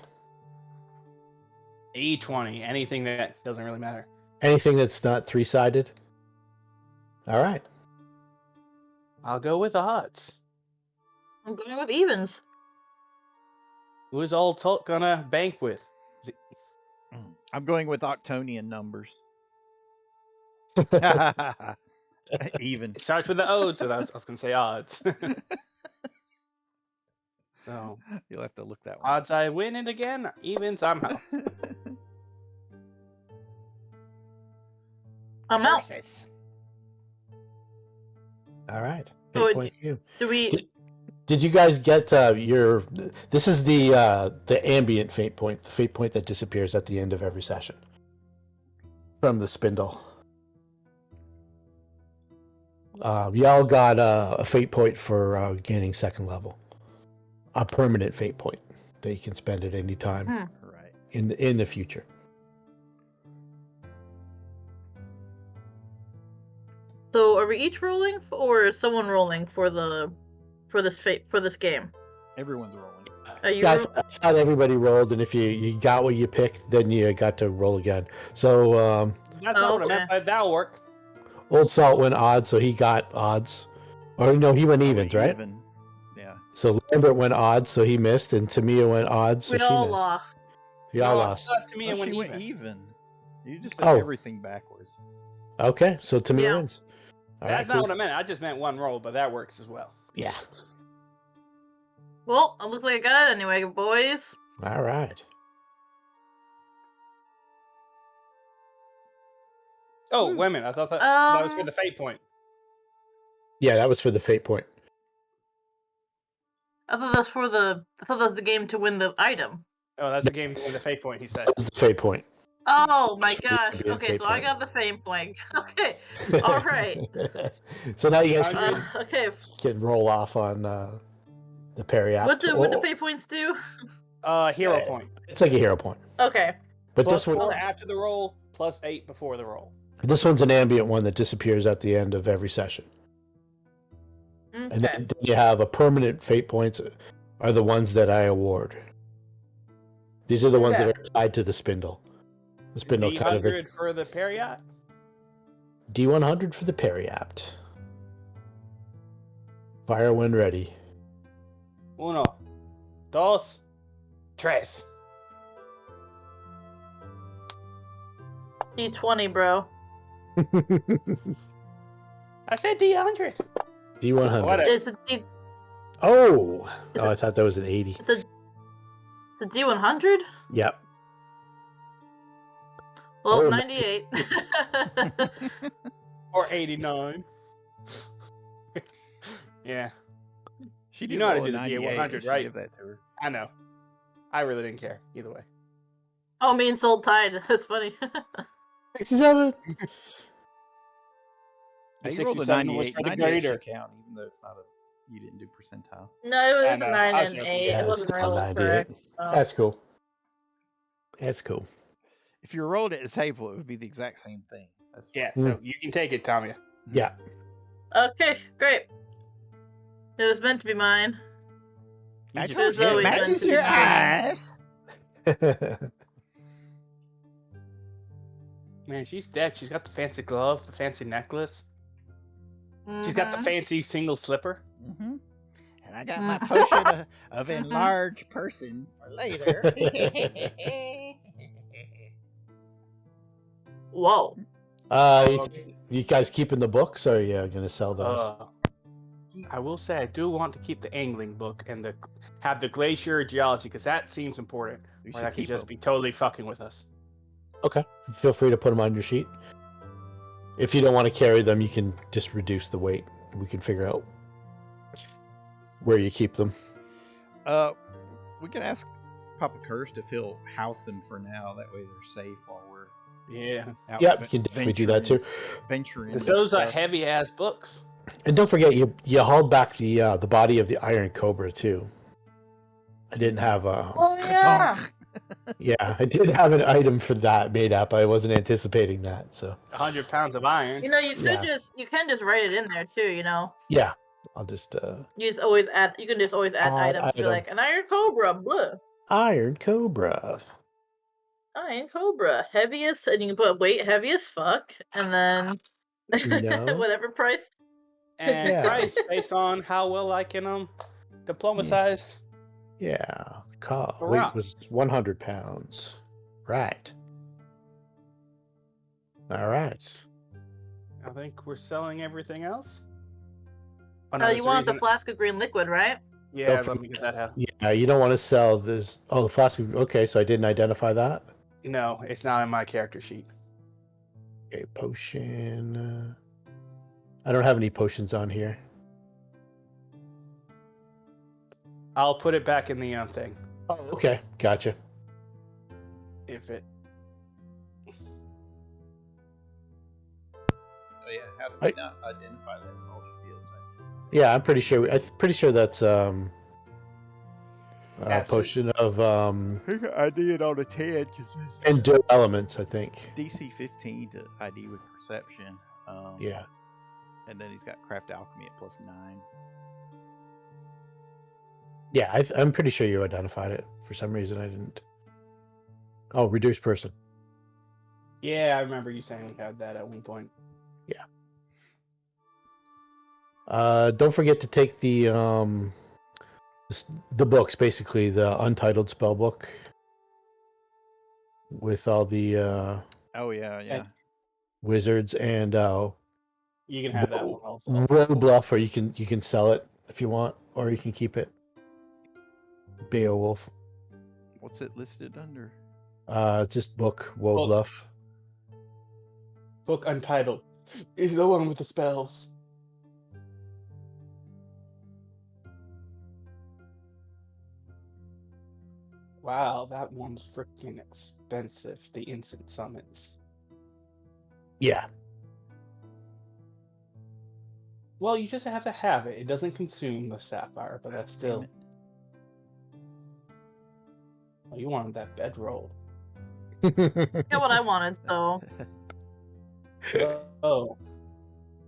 E20, anything that doesn't really matter. Anything that's not 3-sided? All right. I'll go with odds. I'm going with evens. Who is all gonna bank with? Is it- I'm going with Octonian numbers. Even. It starts with the O, so I was gonna say odds. So You'll have to look that one. odds I win it again. Evens I'm out. I'm out. All right. So Fate it- point for you. Do we? Did you guys get your? This is the ambient fate point, the fate point that disappears at the end of every session from the spindle. Y'all got a fate point for gaining second level, a permanent fate point that you can spend at any time Right. in the future. So are we each rolling, or is someone rolling for this game? Everyone's rolling. Are you? Yeah, I thought everybody rolled, and if you got what you picked, then you got to roll again. So That's not what I Okay. meant, but that'll work. Old Salt went odds, so he got odds. Or no, he went evens, right? Even. Yeah. So Lambert went odds, so he missed, and Tamia went odds, so we she all missed. lost. Y'all No, lost. To me, Oh, it she went went even. even. You just said Oh. everything backwards. Okay, so Tamia Yeah. wins. All That's right, not cool. what I meant. I just meant one roll, but that works as well. Yeah. Well, it looks like I got it anyway, boys. All right. Oh, wait a minute. I thought that was for Um, the fate point. Yeah, that was for the fate point. I thought that was the game to win the item. Oh, that's the game with the fate point, he said. That was the fate point. Oh my It's for gosh. the Okay, fate so I point. got the fame point. Okay. All right. So now you guys Okay. can roll off on the Periapt. What do Oh, fate points do? Hero Yeah. point. It's like a hero point. Okay. But Plus this one, 4 after the roll, plus 8 before the roll. this one's an ambient one that disappears at the end of every session. Okay. And then you have a permanent fate points are the ones that I award. These are the ones that are tied to the spindle. The spindle kind of D100 for the Periapt. D100 for the Periapt. Fire when ready. 1, 2, 3. D20, bro. I said D100. D100. What It's a D. Oh! Is Oh, it- I thought that was an 80. It's a D100. Yep. Well, Oh, 98. Or 89. Yeah, She You know how to roll a do the 98. D100, You should right? Give that to her. I know. I really didn't care either way. Oh, me and Soul tied. That's funny. 67. The Now, you rolled a 67 was 98. for the 98 grader. should count, even though it's not a. You didn't do percentile. No, it was know. a I 9 was and joking. 8. Yeah, It it's wasn't still real 98. correct. Oh. That's cool. That's cool. If you rolled at the table, it would be the exact same thing. That's Yeah, so you can take it, Tommy. Yeah. Okay, great. It was meant to be mine. You Matches, just- It's always matches meant to your be. eyes. Man, she's dead. She's got the fancy glove, the fancy necklace. She's got the Mhm. fancy single slipper. Mm-hmm. And I got my Mhm. potion of enlarged person for later. Whoa. You guys keeping the books, or are you going to sell those? I will say I do want to keep the angling book and have the glacier geology because that seems important. We Or should that could keep just them. be totally fucking with us. Okay. Feel free to put them on your sheet. If you don't want to carry them, you can just reduce the weight. We can figure out where you keep them. We can ask Papa Kirst if he'll house them for now. That way they're safe while we're Yeah. out. Yeah, you can definitely do that too. Venturing. Because into those are stuff. heavy ass books. And don't forget, you hauled back the body of the Iron Cobra too. I didn't have a Oh, yeah. yeah, I did have an item for that made up. I wasn't anticipating that, so 100 pounds of iron. You know, you could Yeah. you can just write it in there too, you know. yeah. I'll just You just always add. You can just always add Add items. Be item. like an iron cobra, blah. Iron Cobra. Iron cobra, heaviest, and you can put weight heavy as fuck, and then No. whatever price. And Yeah. price based on how well I can diplomatize. Yeah. Weight Rock. was 100 pounds. Right. All right. I think we're selling everything else. Oh, no, You there's a wanted the reason- flask of green liquid, right? Yeah, Don't let me get that out. Yeah, you don't want to sell this. Oh, the flask. Okay, so I didn't identify that. No, it's not in my character sheet. Okay, potion. I don't have any potions on here. I'll put it back in the thing. Oh, okay, gotcha. If it. Oh yeah, how did we not identify that soldier field? Yeah, I'm pretty sure. Pretty sure that's a That's it. potion of I did on a 10 because it's endure elements. I think. DC 15 to ID with perception. Yeah. And then he's got craft alchemy at +9. Yeah, I'm pretty sure you identified it. For some reason, I didn't. Oh, reduced person. Yeah, I remember you saying we had that at one point. Don't forget to take the books, basically the untitled spell book with all the Oh yeah. wizards and You can have that one also. roll bluff, or you can sell it if you want, or you can keep it. Beowulf. What's it listed under? Just book Woe Well- Bluff. Book Untitled is the one with the spells. Wow, that one's freaking expensive. The instant summons. Yeah. Well, you just have to have it. It doesn't consume the sapphire, but that's still. Damn it. Oh, you wanted that bedroll. Got what I wanted, so Oh.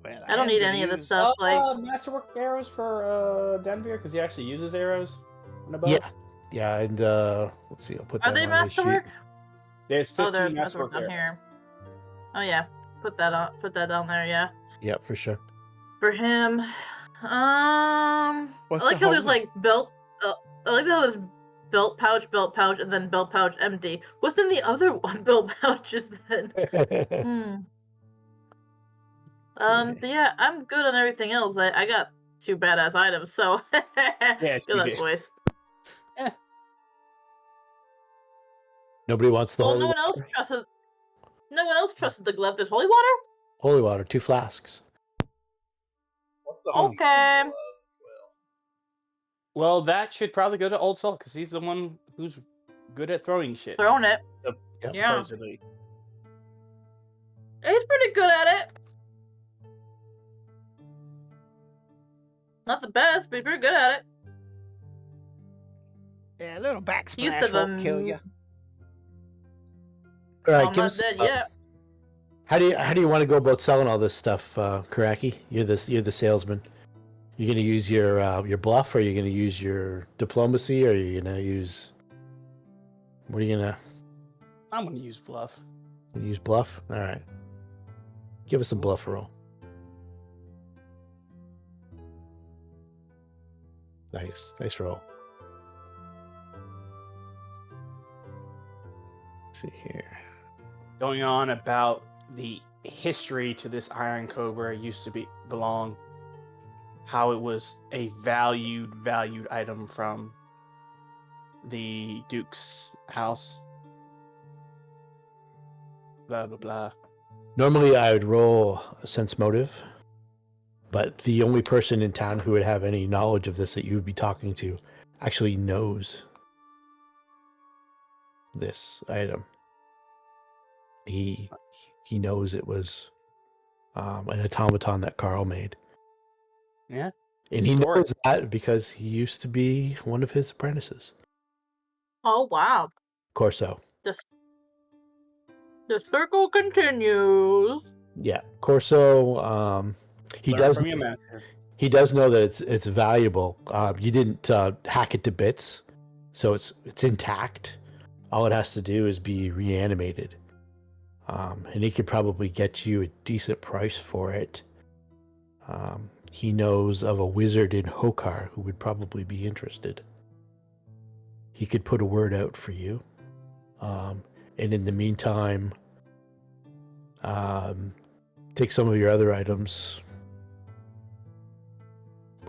Man, I don't am need gonna any of this use- stuff. Like, Masterwork arrows for Denver because he actually uses arrows on the bow. Yeah. Yeah, and let's see. I'll put are that they on the sheet. masterwork? There's 15 Oh, there's masterwork masterwork down arrows. here. Oh yeah, put that on. Put that down there. Yeah, Yeah, for sure. for him. I What's like the how there's holy- like belt. I like how there's belt pouch, and then belt pouch empty. What's in the other one? Belt pouches then. Hmm. see. But yeah, I'm good on everything else. I got 2 badass items, so Yes, good you luck, did. boys. Nobody wants the Well, holy no one water. else trusted. No one else trusted the glove. There's holy water. Holy water, 2 flasks. What's the holy Okay. symbol of as well? Well, that should probably go to Old Salt because he's the one who's good at throwing shit. Throwing it. Yep. Yeah. Supposedly. He's pretty good at it. Not the best, but he's pretty good at it. Yeah, a little He used backsplash to won't kill you. All right, I'm give not us. dead yet. How do you want to go about selling all this stuff, Karaki? You're the salesman. You're gonna use your bluff, or you're gonna use your diplomacy, or you're gonna use. What are you gonna I'm gonna use bluff. use? Bluff. All right. Give us a bluff roll. Nice roll. Let's see here. Going on about the history to this Iron Cobra used to belong, how it was a valued item from the Duke's house. Blah blah blah. Normally, I would roll a sense motive, but the only person in town who would have any knowledge of this that you would be talking to actually knows this item. He knows it was an automaton that Carl made, Yeah. and he Story. knows that because he used to be one of his apprentices, Oh wow. Corso. The circle continues. Yeah, Corso. He Learn does. from your master. He does know that it's valuable. You didn't hack it to bits, so it's intact. All it has to do is be reanimated, and he could probably get you a decent price for it. He knows of a wizard in Hokar who would probably be interested. He could put a word out for you, and in the meantime, take some of your other items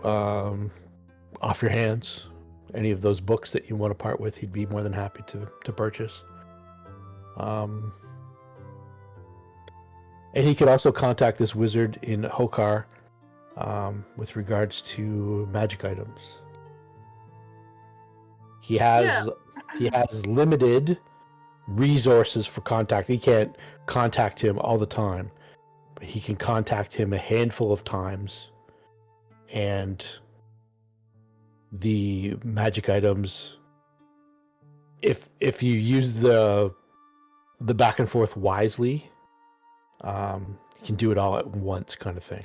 off your hands. Any of those books that you want to part with, he'd be more than happy to purchase. And he could also contact this wizard in Hokar with regards to magic items. He has limited resources for contact. He can't contact him all the time, but he can contact him a handful of times. And the magic items, if you use the back and forth wisely, you can do it all at once, kind of thing.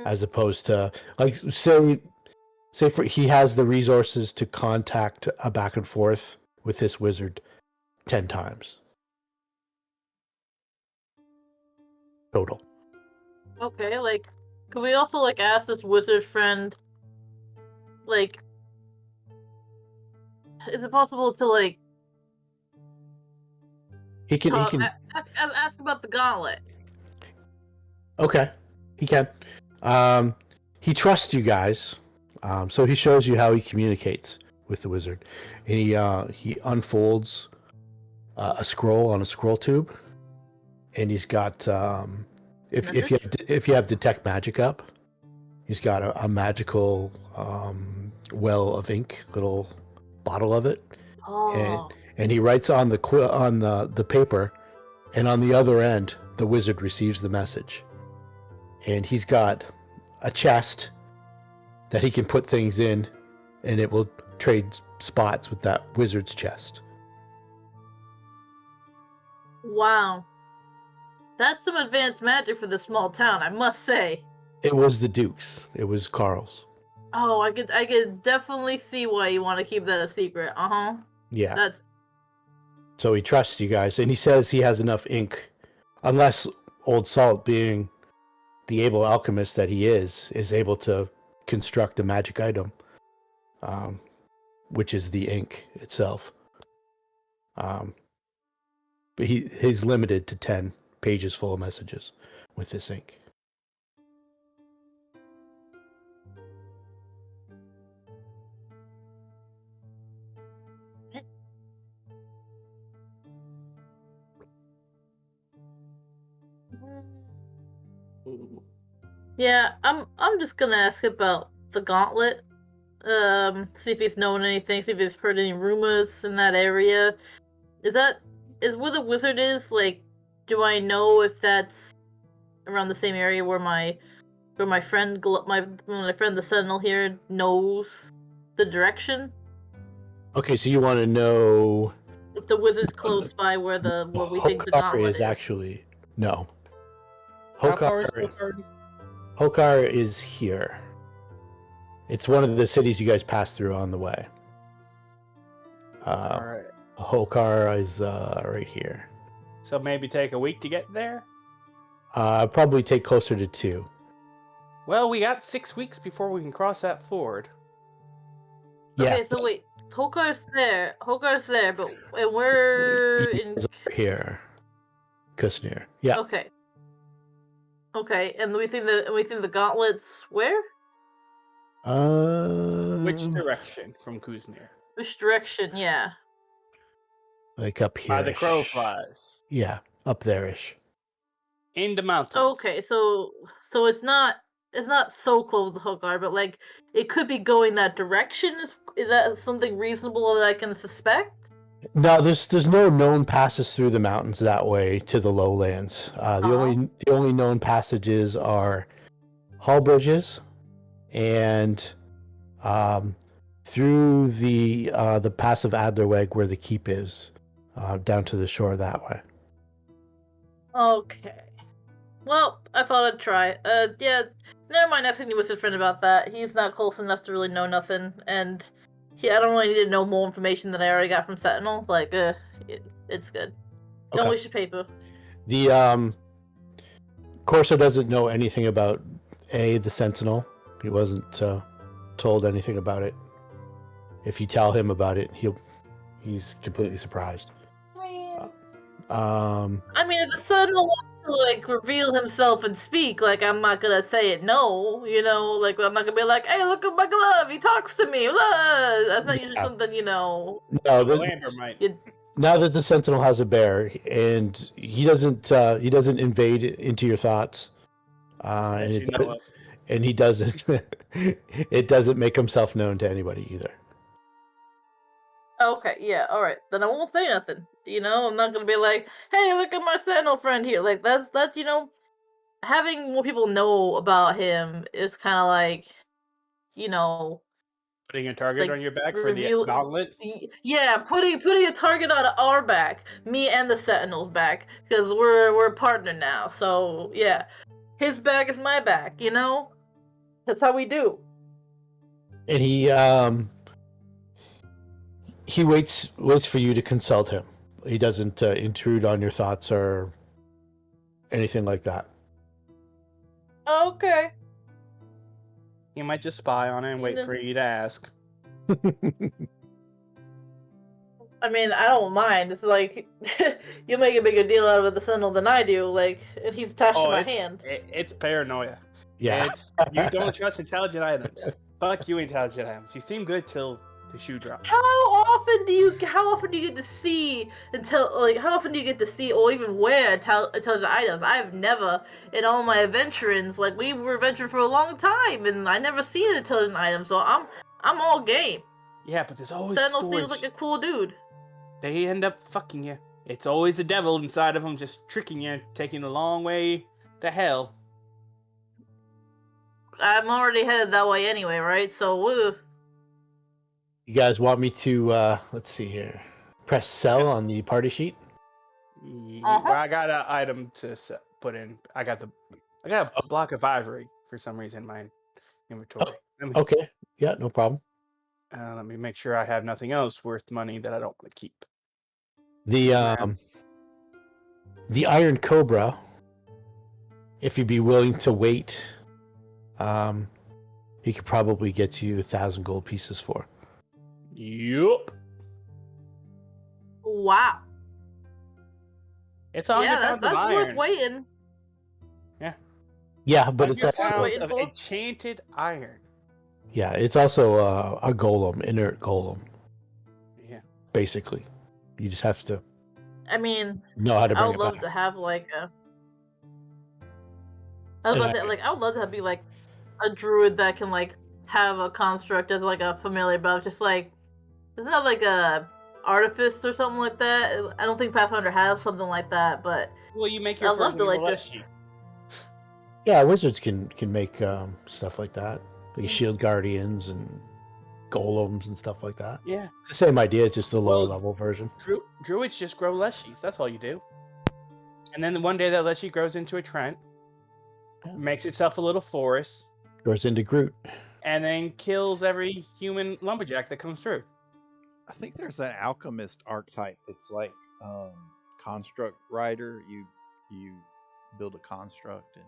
As opposed to, like, say for he has the resources to contact a back and forth with this wizard 10 times total. Okay, like, could we also, like, ask this wizard friend, like, is it possible to, like, He can ask about the gauntlet? Okay, he can. He trusts you guys, so he shows you how he communicates with the wizard, and he unfolds a scroll on a scroll tube, and he's got if you have detect magic up, he's got a magical well of ink, little bottle of it, and he writes on the paper, and on the other end, the wizard receives the message. And he's got a chest that he can put things in, and it will trade spots with that wizard's chest. Wow. That's some advanced magic for this small town, I must say. It was the Duke's. It was Carl's. Oh, I could definitely see why you want to keep that a secret. Uh-huh. Yeah. So he trusts you guys, and he says he has enough ink, unless Old Salt, being the able alchemist that he is able to construct a magic item, which is the ink itself. But he's limited to 10 pages full of messages with this ink. Yeah, I'm just gonna ask about the gauntlet. See if he's known anything, see if he's heard any rumors in that area. Is where the wizard is, like, do I know if that's around the same area where my friend the Sentinel here knows the direction? Okay, so you want to know if the wizard's close by where we think the gauntlet is. Actually, no. How far is Hokar? Hokar is here. It's one of the cities you guys pass through on the way. All right. Hokar is right here. So maybe take a week to get there? Probably take closer to 2. Well, we got 6 weeks before we can cross that ford. Yeah. Okay, so wait, Hokar's there, but we're in here, Kusnir. Yeah. Okay, and we think the gauntlet's where? Which direction from Kusnir? Which direction? Yeah. Like up here. By the crow flies. Yeah, up there-ish. In the mountains. Okay, so it's not so close to Hokar, but like it could be going that direction. Is that something reasonable that I can suspect? No, there's no known passes through the mountains that way to the lowlands. The only known passages are Hall Bridges and through the pass of Adlerweg where the keep is, down to the shore that way. Okay. Well, I thought I'd try. Yeah, never mind asking with his friend about that. He's not close enough to really know nothing, and I don't really need to know more information than I already got from Sentinel. Like, it's good. Don't Okay. waste your paper. The Corso doesn't know anything about the Sentinel. He wasn't told anything about it. If you tell him about it, he's completely surprised. I mean, if the Sentinel wants to like reveal himself and speak, like I'm not gonna say it. No, you know, like I'm not gonna be like, "Hey, look at my glove. He talks to me." Blah. That's not usually Yeah. something you know. No, Lambert might. now that the Sentinel has a bear and he doesn't invade into your thoughts, That and you know of. and he doesn't it doesn't make himself known to anybody either. Okay, yeah, all right. Then I won't say nothing. You know, I'm not gonna be like, "Hey, look at my Sentinel friend here." Like that's you know, having more people know about him is kind of like, you know, Putting a target like on your back for the reveal. gauntlet. Yeah, putting a target on our back, me and the Sentinel's back, because we're a partner now. So yeah, his back is my back. You know, that's how we do. And he waits for you to consult him. He doesn't intrude on your thoughts or anything like that. Okay. He might just spy on it and wait No. for you to ask. I mean, I don't mind. It's like you make a bigger deal out of it, the Sentinel, than I do. Like, and he's attached to my hand. It's paranoia. Yeah. It's you don't trust intelligent items. Fuck you, intelligent items. You seem good till the shoe drops. How often do you get to see how often do you get to see or even wear intelligent items? I've never in all my adventurings, like we were adventuring for a long time and I never seen an intelligent item, so I'm all game. Yeah, but there's always Sentinel stories. seems like a cool dude. They end up fucking you. It's always the devil inside of them just tricking you, taking the long way to hell. I'm already headed that way anyway, right? So woo. You guys want me to let's see here. Press sell on the party sheet? Uh-huh. Well, I got an item to put in. I got a block of ivory for some reason in my inventory. Okay. Yeah, no problem. Let me make sure I have nothing else worth money that I don't want to keep. The Iron Cobra, if you'd be willing to wait, he could probably get you 1,000 gold pieces for. Yup. Wow. It's 100 Yeah, pounds that's of worth iron. waiting. Yeah, but it's 100 also pounds waiting of for? enchanted iron. it's also a golem, inert golem. Yeah. Basically, you just have to I mean, know how to I bring would it love back. to have like a. I was about to say, like, I would love to be like a druid that can like have a construct as like a familiar, but just like, isn't that like a artifice or something like that? I don't think Pathfinder has something like that, but Well, you make your I'd love version to, of like, a just- Leshy. Yeah, wizards can make stuff like that, like shield guardians and golems and stuff like that. Yeah. It's the same idea, it's just the lower Well, level version. Druids just grow Leshies. That's all you do. And then one day that Leshy grows into a Trent, Yeah. makes itself a little forest, Goes into Groot. and then kills every human lumberjack that comes through. I think there's an alchemist archetype that's like construct rider. You build a construct and.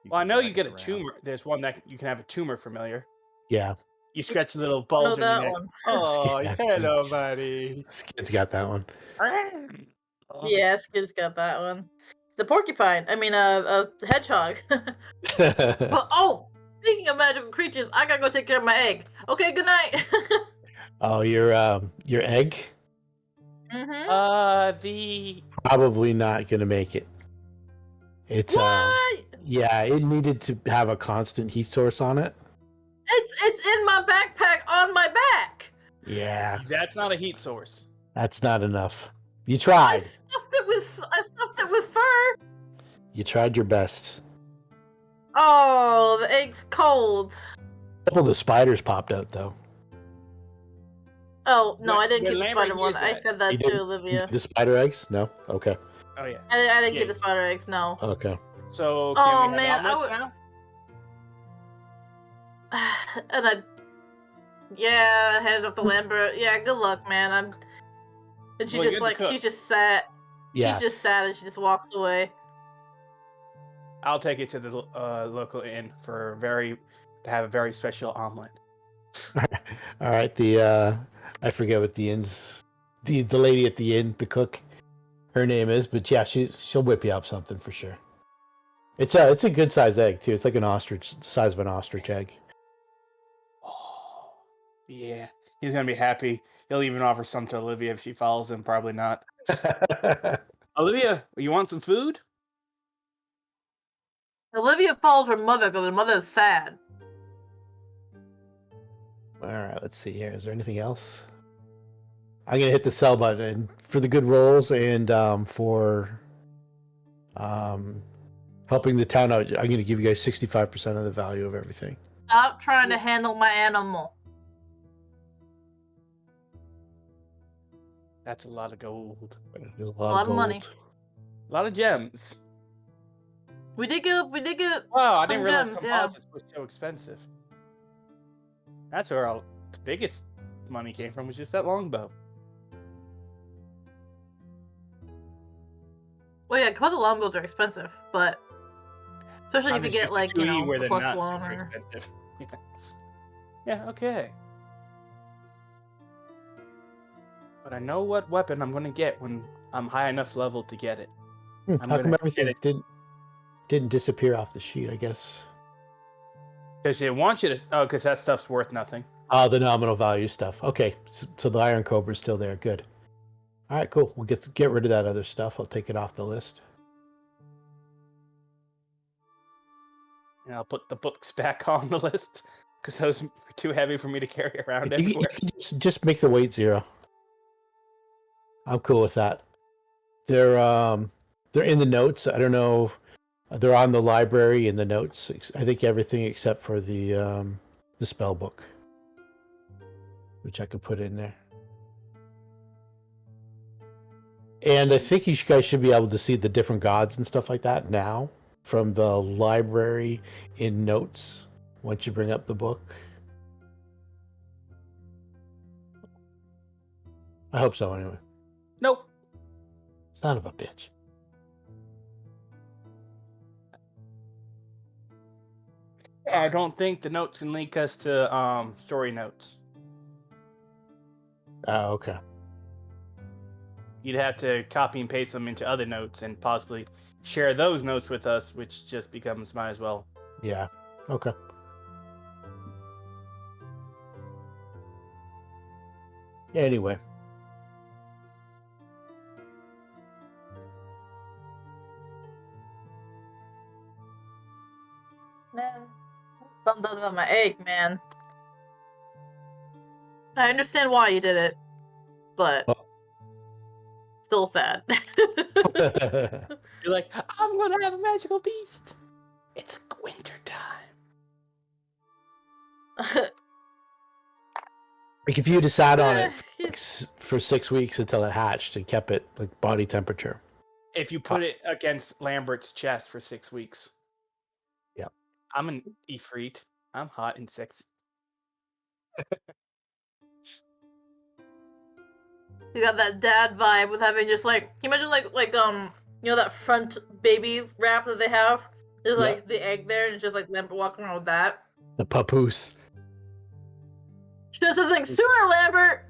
Well, I can know ride you get it a around. tumor. There's one that you can have a tumor familiar. Yeah, You scratch a little know bulge in your that neck. one. Oh, Yeah. hello, buddy. Skid's got that one. Oh, Yeah, Skid's got that one. The porcupine. I mean, a hedgehog. But oh, speaking of magical creatures, I gotta go take care of my egg. Okay, good night. Oh, your egg? Mm-hmm. the Probably not gonna make it. It's What? yeah, it needed to have a constant heat source on it. It's in my backpack on my back. Yeah, that's not a heat source. that's not enough. You I tried. stuffed it with fur. You tried your best. Oh, the egg's cold. A couple of the spiders popped out though. Oh no, When- I didn't when keep the Lambert spider one. used I that- said You that too, didn't Olivia. The spider eggs? No. Okay. Oh yeah. I didn't Yeah. keep the spider eggs. No. Okay. So Oh, can we have man, I omelets would- now? And I headed up to Lambert. Yeah, good luck, man. And she Well, just you're the cook. she's just sad. Yeah. She's just sad and she just walks away. I'll take it to the local inn to have a very special omelet. All right. I forget what the lady at the inn, the cook, her name is, but yeah, she'll whip you up something for sure. It's a good sized egg too. It's like the size of an ostrich egg. Oh, yeah. He's gonna be happy. He'll even offer some to Olivia if she follows him. Probably not. Olivia, you want some food? Olivia follows her mother because her mother is sad. All right, let's see here. Is there anything else? I'm gonna hit the sell button for the good rolls and for helping the town out. I'm gonna give you guys 65% of the value of everything. Stop trying to handle my animal. That's a lot of gold. There's a lot lot of of money. gold. A lot of gems. We did get Wow, I some didn't realize gems, yeah. composites were so expensive. That's where the biggest money came from, was just that longbow. Well, yeah, because the longbows are expensive, but especially I'm if you just get used to like Tui where a they're plus not one super or. expensive. Yeah, okay. But I know what weapon I'm gonna get when I'm high enough level to get it. I'm How come gonna everything get it. didn't disappear off the sheet? I guess. Because it wants you to. Oh, because that stuff's worth nothing. Oh, the nominal value stuff. Okay, so the Iron Cobra is still there. Good. All right, cool. We'll get rid of that other stuff. I'll take it off the list. And I'll put the books back on the list because those are too heavy for me to carry around You everywhere. can just make the weight 0. I'm cool with that. They're in the notes. I don't know. They're on the library in the notes. I think everything except for the spell book, which I could put in there. And I think you guys should be able to see the different gods and stuff like that now from the library in notes once you bring up the book. I hope so, anyway. Nope. Son of a bitch. I don't think the notes can link us to story notes. Oh, okay. You'd have to copy and paste them into other notes and possibly share those notes with us, which just becomes might as well. Yeah. Okay. Anyway. Man, I'm bummed out about my egg, man. I understand why you did it, but still sad. You're like, I'm gonna have a magical beast. It's winter time. Like if you decide on it for 6 weeks until it hatched and kept it like body temperature. If you put it against Lambert's chest for 6 weeks. Yep. I'm an Ifrit. I'm hot and sexy. You got that dad vibe with having just like, can you imagine like you know that front baby wrap that they have? There's like the egg there and it's just like Lambert walking around with that. The papoose. Should have said something sooner, Lambert!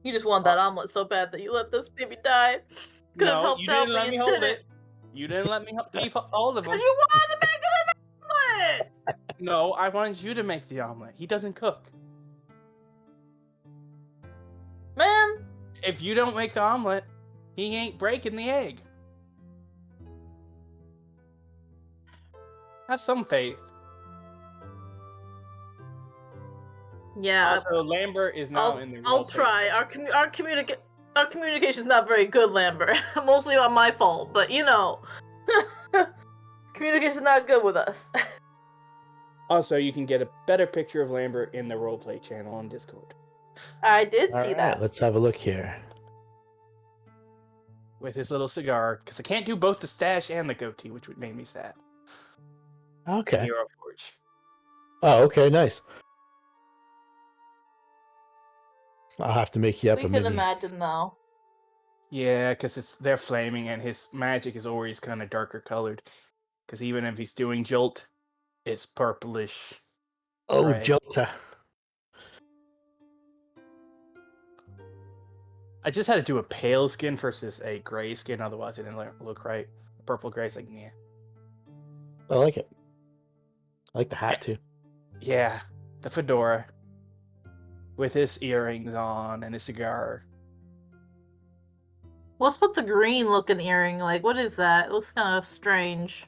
You just want that omelet so bad that you let this baby die. Could have No, helped you out, didn't but let me you hold didn't. it. You didn't let me keep hold of him. Because you wanted to make it an omelet! No, I wanted you to make the omelet. He doesn't cook. Man, If you don't make the omelet, he ain't breaking the egg. Have some faith. yeah, Also, Lambert is now in the I'll role play try. Our communication's not very good, Lambert. Mostly on my fault, but you know, communication's not good with us. Also, you can get a better picture of Lambert in the roleplay channel on Discord. I did All see right, that. let's have a look here. with his little cigar, because I can't do both the stash and the goatee, which would make me sad. Okay. Hero Forge. Oh, okay, nice. I'll have to make you up We a can mini. imagine though. Yeah, because they're flaming, and his magic is always kind of darker colored. Because even if he's doing Jolt, it's purplish. Oh, Right. Jota. I just had to do a pale skin versus a gray skin, otherwise it didn't look right. Purple gray's like, yeah. I like it. I like the hat too. Yeah, the fedora with his earrings on and his cigar. What's with the green looking earring? Like, what is that? It looks kind of strange.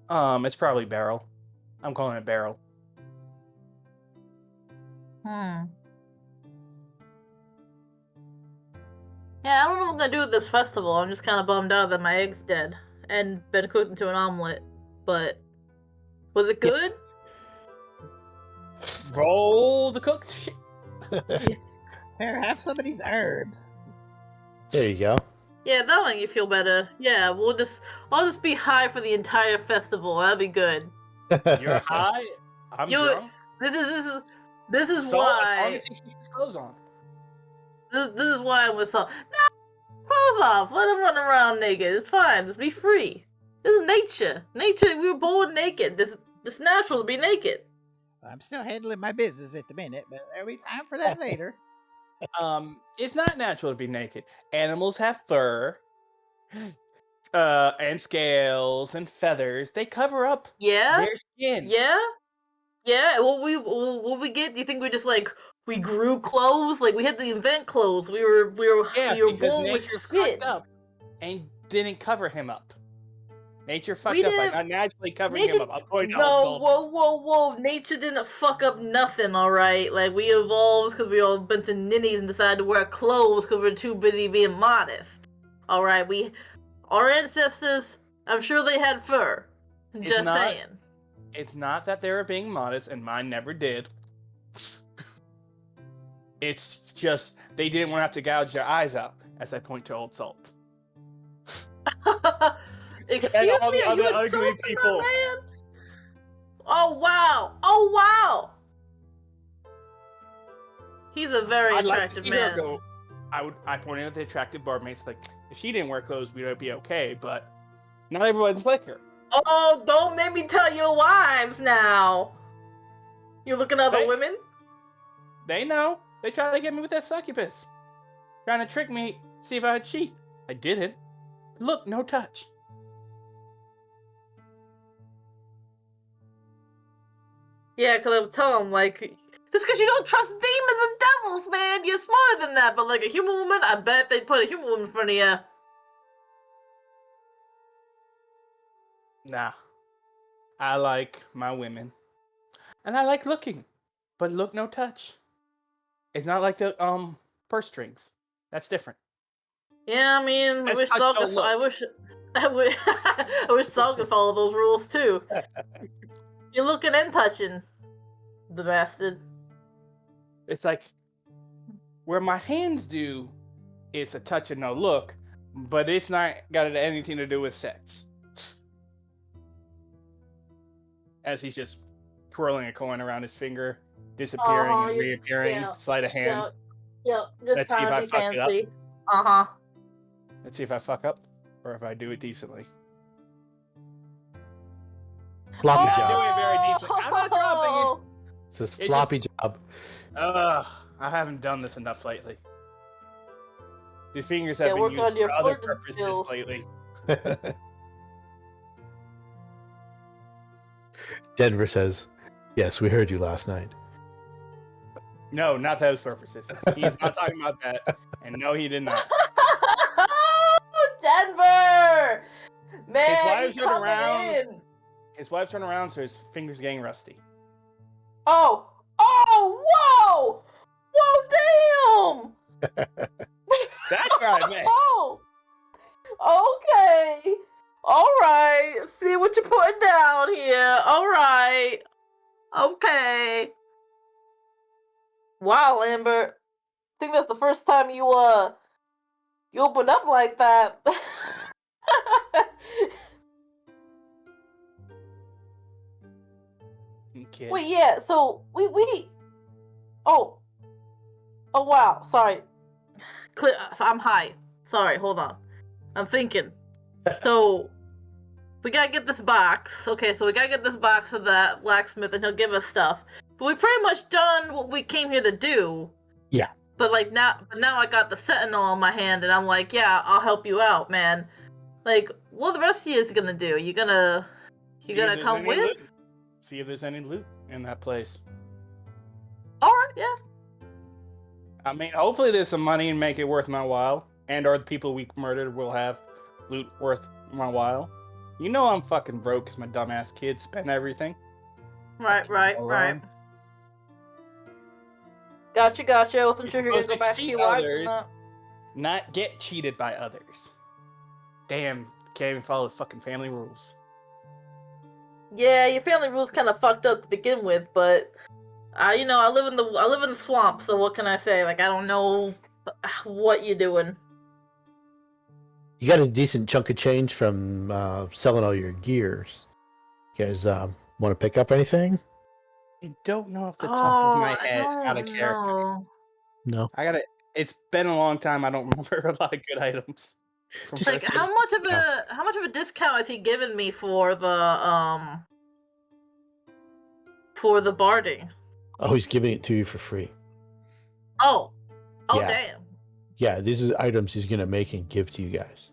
It's probably Beryl. I'm calling it Beryl. Yeah, I don't know what I'm gonna do with this festival. I'm just kind of bummed out that my egg's dead and been cooked into an omelet. But was it good? Roll the cooked shit. Here, have some of these herbs. There you go. Yeah, that'll make you feel better. Yeah, I'll just be high for the entire festival. That'll be good. You're high. I'm drunk. This is As long why. as he keeps his clothes on. This is why I'm with Saul. No, clothes off. Let him run around naked. It's fine. Just be free. This is nature. Nature. We were born naked. This natural to be naked. I'm still handling my business at the minute, but there'll be time for that later. It's not natural to be naked. Animals have fur, and scales and feathers. They cover up Yeah. their skin. Yeah. Yeah. What we get? Do you think we grew clothes? Like we had to invent clothes. We were Because born with nature skin. fucked up and didn't cover him up. Nature fucked We up by didn't- not naturally covering him up. I'm pointing No, out. whoa. Nature didn't fuck up nothing, alright? Like, we evolved because we were a bunch of ninnies and decided to wear clothes because we were too busy being modest. Alright, our ancestors, I'm sure they had fur. Just saying. It's not that they were being modest, and mine never did. It's just they didn't want to have to gouge their eyes out, as I point to Old Salt. Excuse all the me, are other you ugly insulting people. my man? Oh wow! He's a very I'd like to attractive see her man. go. I pointed out the attractive barmaids, like, if she didn't wear clothes, we'd be okay, but not everyone's like her. Oh, don't make me tell your wives now. You looking at other Hey. women? They know. They tried to get me with that succubus. Trying to trick me, see if I would cheat. I didn't. Look, no touch. Yeah, because I would tell them, like, just because you don't trust demons and devils, man, you're smarter than that. But, like, a human woman, I bet if they put a human woman in front of you. Nah. I like my women. And I like looking. But look, no touch. It's not like the purse strings. That's different. Yeah, I mean, I That's wish touch, Saul don't could. look. I wish Saul could follow those rules too. You're looking and touching, the bastard. It's like where my hands do, it's a touch and no look, but it's not got anything to do with sex. As he's just twirling a coin around his finger, disappearing and reappearing, yeah, sleight of hand. Yep, Let's just see if trying I to be fuck it up. fancy. Uh-huh. Let's see if I fuck up or if I do it decently. Sloppy I'm job. doing it very decently. I'm not dropping It's a sloppy job. Ugh, I haven't done this enough lately. The fingers have Yeah, been work used on your for other flirting purposes skills. lately. Denver says, "Yes, we heard you last night." No, not those purposes. He's not talking about that. And no, he did not. Denver! Man, wives he turned coming around. in. His wife turned around, so his fingers getting rusty. Oh, whoa! Whoa, damn! That's right, man. Oh, okay. All right. See what you're putting down here. All right. Okay. Wow, Lambert. I think that's the first time you You open up like that. Kids. Wait, yeah. So we. Oh wow. Sorry. I'm high. Sorry. Hold on. I'm thinking. So we gotta get this box. Okay, so we gotta get this box for that blacksmith, and he'll give us stuff. But we pretty much done what we came here to do. Yeah. But like now I got the Sentinel in my hand, and I'm like, yeah, I'll help you out, man. Like, what the rest of you is gonna do? You gonna come with? Loot. See if there's any loot in that place. All right, yeah. I mean, hopefully there's some money and make it worth my while, and or the people we murdered will have loot worth my while. You know I'm fucking broke because my dumbass kids spend everything. Right. Moron. Gotcha. I wasn't sure if you're gonna go back to your wives or not. Not get cheated by others. Damn, can't even follow the fucking family rules. Yeah, your family rules kind of fucked up to begin with, but I live in the swamp, so what can I say? Like, I don't know what you're doing. You got a decent chunk of change from selling all your gears. You guys want to pick up anything? I don't know off the top of my head out of character. No. No. It's been a long time. I don't remember a lot of good items. Like, how much of a discount has he given me for the barding? Oh, he's giving it to you for free. Oh, Yeah. damn. Yeah, these are items he's gonna make and give to you guys.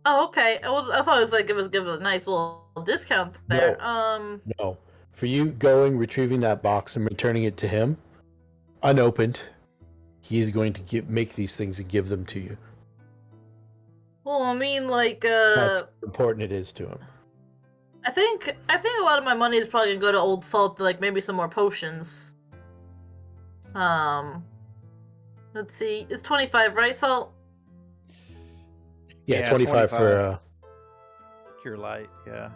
Oh, okay. I thought it was like give us a nice little discount there. No. For you going, retrieving that box and returning it to him, unopened, he is going to make these things and give them to you. Well, I mean, like, That's how important it is to him. I think a lot of my money is probably gonna go to Old Salt to, like, maybe some more potions. Let's see. It's 25, right, Salt? Yeah, 25 for Cure Light, yeah.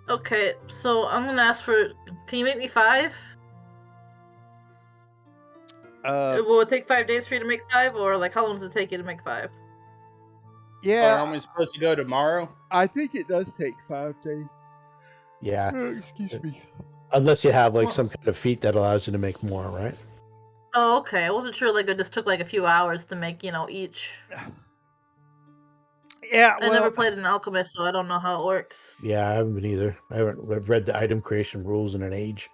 Okay, so I'm gonna ask for. Can you make me 5? Will it take 5 days for you to make 5, or like how long does it take you to make 5? Yeah. Are we supposed to go tomorrow? I think it does take 5 days. Yeah. Excuse me. Unless you have like some kind of feat that allows you to make more, right? Oh, okay. I wasn't sure. Like, it just took like a few hours to make, each. Yeah, I never played an alchemist, so I don't know how it works. Yeah, I haven't been either. I've read the item creation rules in an age.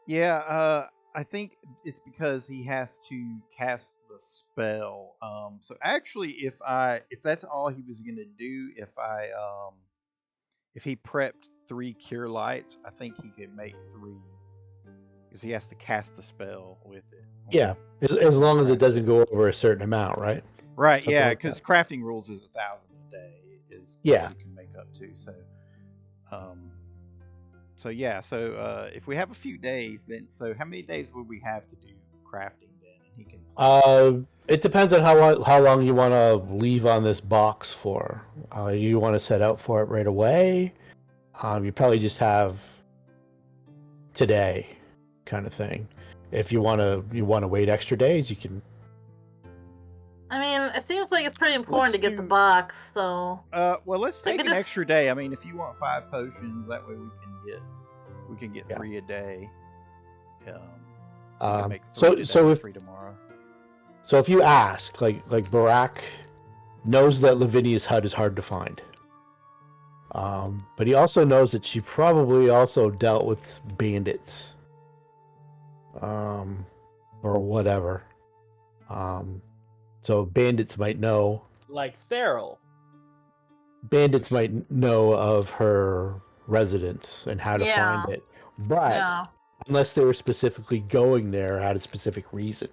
Yeah, I think it's because he has to cast the spell. So actually, if that's all he was gonna do, if he prepped 3 Cure Lights, I think he could make 3 because he has to cast the spell with it. Yeah, as long as it doesn't go over a certain amount, right? Right. Something Yeah, like because that. crafting rules is 1,000 a day is Yeah. what you can make up to. So if we have a few days, then how many days would we have to do crafting then? And he can. It depends on how long you want to leave on this box for. You want to set out for it right away. You probably just have today, kind of thing. If you want to wait extra days, you can. I mean, it seems like it's pretty important to get the box, so. Well, let's take an extra day. I mean, if you want 5 potions, that way we can get 3 a day. So if free tomorrow. So if you ask, like Barak knows that Lavinia's hut is hard to find. But he also knows that she probably also dealt with bandits. Or whatever. So bandits might know. Like Theral. Bandits might know of her residence and how to find it. But unless they were specifically going there had a specific reason.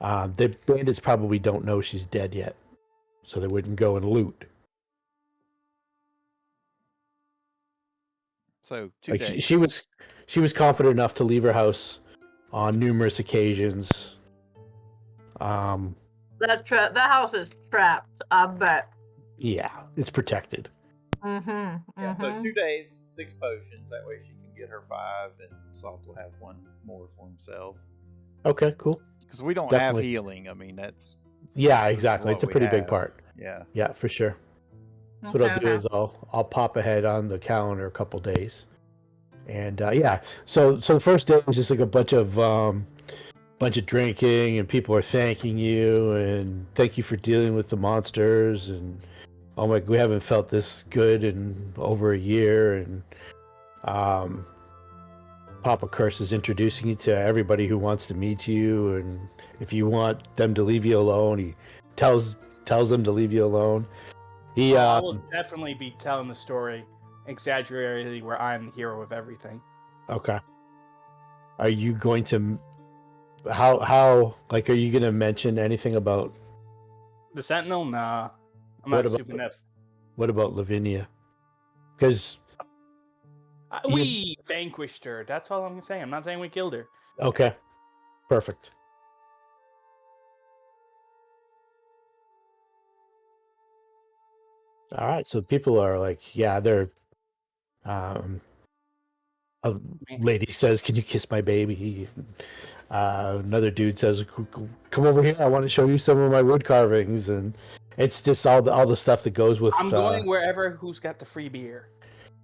The bandits probably don't know she's dead yet. So they wouldn't go and loot. So 2 like days. she was confident enough to leave her house on numerous occasions. That house is trapped, I bet. Yeah, it's protected. Yeah, so 2 days, 6 potions. That way she can get her 5, and Salt will have 1 more for himself. Okay, cool. Because we don't Definitely. have healing. I mean, that's Yeah, this is exactly. what It's a we pretty big have. part. Yeah. Yeah, for sure. So what I'll do Okay. is I'll pop ahead on the calendar a couple days, and yeah. So the first day was just like a bunch of drinking, and people are thanking you and thank you for dealing with the monsters, and oh my, we haven't felt this good in over a year, and Papa Curse is introducing you to everybody who wants to meet you, and if you want them to leave you alone, he tells them to leave you alone. He I will definitely be telling the story exaggeratedly where I'm the hero of everything. Okay. Are you going to how like are you going to mention anything about The Sentinel? Nah. I'm What not about- stupid enough. what about Lavinia? Because We vanquished her. That's all I'm saying. I'm not saying we killed her. okay, perfect. All right, so people are like, yeah, they're a lady says, "Can you kiss my baby?" Another dude says, "Come over here. I want to show you some of my wood carvings." And it's just all the stuff that goes with. I'm going wherever who's got the free beer.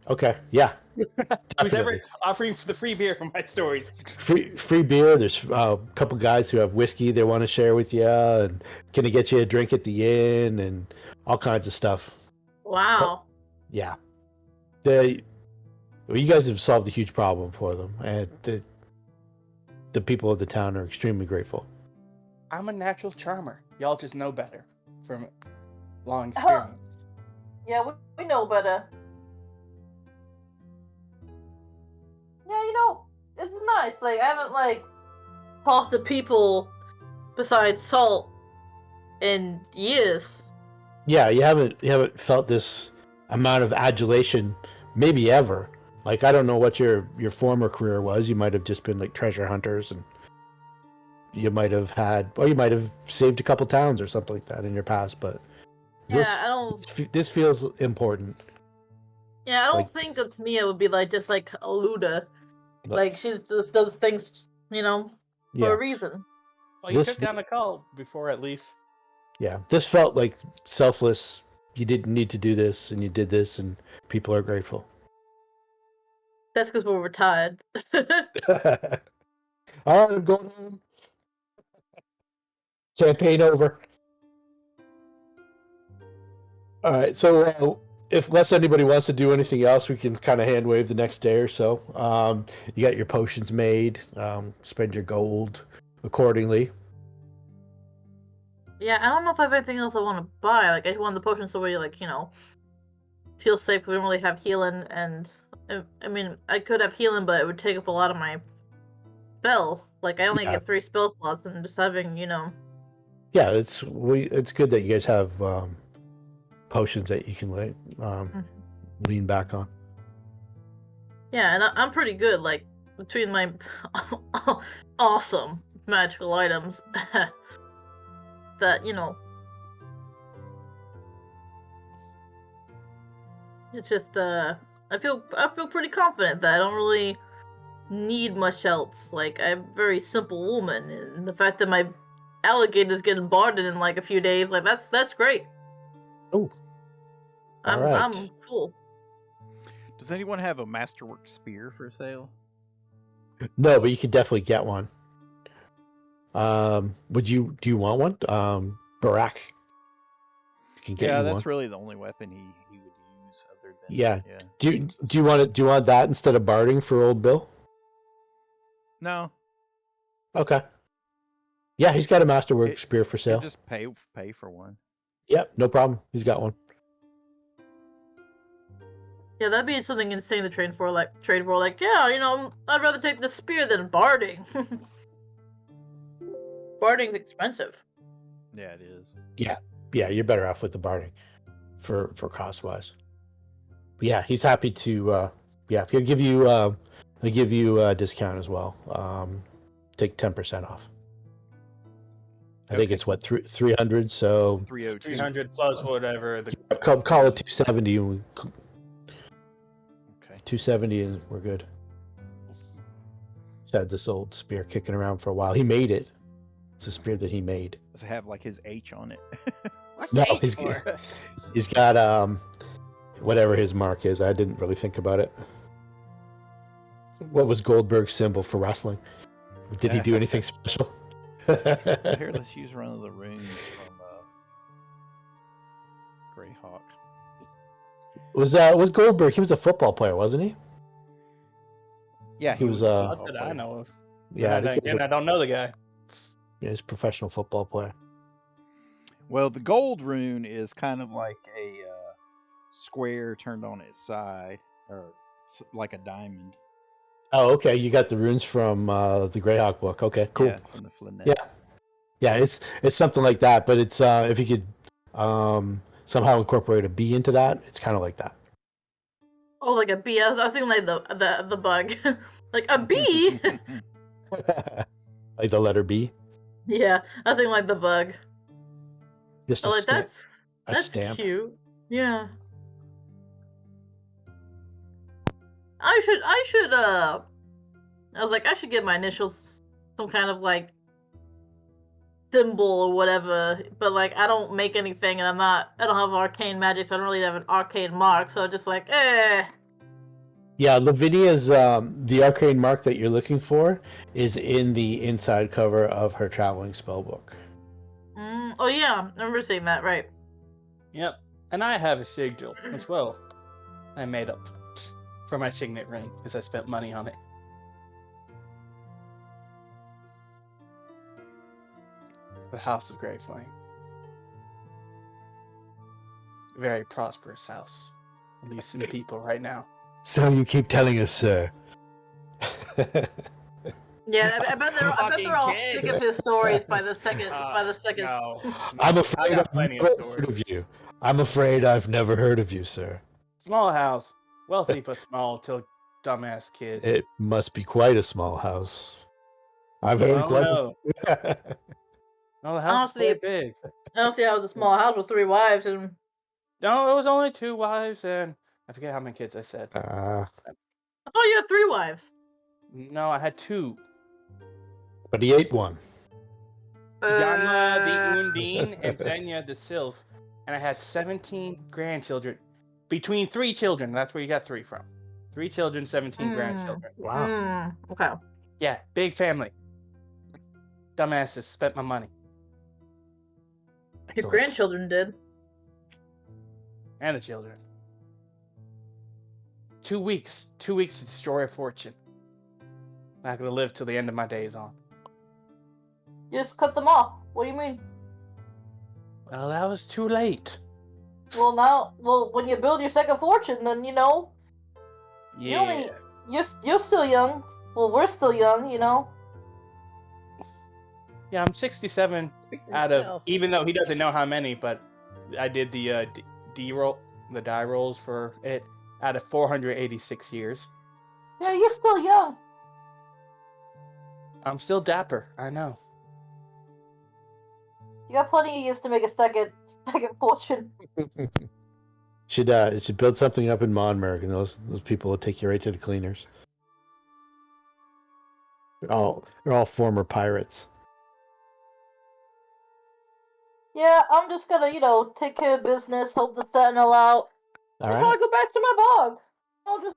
Okay, yeah, Who's ever definitely. offering the free beer from my stories. Free beer. There's a couple guys who have whiskey they want to share with you, and can I get you a drink at the inn, and all kinds of stuff. Wow. Yeah, you guys have solved a huge problem for them, and the people of the town are extremely grateful. I'm a natural charmer. Y'all just know better from long experience. Yeah, we know better. Yeah, it's nice. Like, I haven't, talked to people besides Salt in years. Yeah, you haven't felt this amount of adulation maybe ever. Like, I don't know what your former career was. You might have just been like treasure hunters, and you might have saved a couple towns or something like that in your past. But this feels important. Yeah, I don't Like- think that Mia would be just like a Luda. Like, she just does things, for Yeah, a reason. Well, you This- took down the call before, at least. yeah. This felt like selfless. You didn't need to do this, and you did this, and people are grateful. That's because we're retired. All right, I'm going home. Campaign over. All right, so if unless anybody wants to do anything else, we can kind of hand wave the next day or so. You got your potions made. Spend your gold accordingly. Yeah, I don't know if I have anything else I want to buy. Like, I want the potion so where feel safe because we don't really have healing, and I mean, I could have healing, but it would take up a lot of my spells. Like, I only Yeah. get 3 spell slots, and just having, Yeah, it's good that you guys have potions that you can lean back on. Yeah, and I'm pretty good. Like, between my awesome magical items, that it's just I feel pretty confident that I don't really need much else. Like, I'm a very simple woman, and the fact that my alligator's getting barded in a few days, that's great. Oh, I'm alright. I'm cool. Does anyone have a masterwork spear for sale? No, but you could definitely get one. Do you want one? Barak can get Yeah, you that's one. really the only weapon he would use other than Yeah. Do you want that instead of barding for old Bill? No, Okay. Yeah, he's got a masterwork It- spear for you sale. just pay for one. Yep, no problem. He's got one. Yeah, that'd be something insane to trade for. Yeah, I'd rather take the spear than barding. Barding's expensive. Yeah, it is. Yeah, you're better off with the barding for cost wise. But yeah, he's happy to he'll give you a discount as well. Take 10% off. I think Okay. it's what 300, so 302. 300 plus whatever. call it 270 and Okay. 270 and we're good. He's had this old spear kicking around for a while. He made it. It's a spear that he made. Does it have like his H on it? What's No, the H he's for? he's got whatever his mark is. I didn't really think about it. What was Goldberg's symbol for wrestling? Did he do anything special? Here, let's use one of the runes from Greyhawk. Was Goldberg? He was a football player, wasn't he? Yeah, He was, a uh, Not football that I player. know of. Yeah, I And think he was I don't know the guy. he's a professional football player. Well, the gold rune is kind of like a square turned on its side, or like a diamond. Oh, okay. You got the runes from the Greyhawk book. Okay, cool. Yeah, from the Flinettes. Yeah. Yeah, it's something like that, but it's if you could somehow incorporate a bee into that, it's kind of like that. Oh, like a bee. I was thinking like the bug. Like a bee? Like the letter B. Yeah, I think like the bug. Just Oh, a, like stamp, a that's stamp. cute. Yeah. I should I was like I should get my initials some kind of like symbol or whatever, but like I don't make anything and I don't have arcane magic, so I don't really have an arcane mark, so just like Yeah, Lavinia's the arcane mark that you're looking for is in the inside cover of her traveling spell book. Oh yeah, I remember seeing that, right. Yep. And I have a sigil as well. I made up for my signet ring because I spent money on it. The House of Grey Flame. Very prosperous house. At least in people right now. So you keep telling us, sir. Yeah, I bet Fucking they're all kids. sick of his stories by the second No. I'm I afraid got I've plenty of never heard stories. of you. I'm afraid I've never heard of you, sir. Small house. Wealthy but small till dumbass kids. It must be quite a small house. I've heard Oh, quite no. No, the house Honestly, is very big. I don't see how it was a small house with 3 wives and No, it was only 2 wives and I forget how many kids I said. I thought you had 3 wives. No, I had 2. but he ate one. Yanla the Undine and Xenia the Sylph. And I had 17 grandchildren. Between 3 children. That's where you got 3 from. 3 children, 17 grandchildren. Wow. Okay. Yeah, big family. Dumbasses spent my money. Your Excellent. grandchildren did. And the children. 2 weeks. 2 weeks to destroy a fortune. Not gonna live till the end of my days on. You just cut them off. What do you mean? Well, that was too late. Well, when you build your second fortune, then you know Yeah. you're still young. Well, we're still young, you know. Yeah, I'm 67 out of, even though he doesn't know how many, but I did the die rolls for it out of 486 years. Yeah, you're still young. I'm still dapper, I know. You got plenty of years to make a second fortune. Should build something up in Monmerg, and those people will take you right to the cleaners. They're all former pirates. Yeah, I'm just gonna, take care of business, help the Sentinel out. All Before I right. go back to my bog. I'll just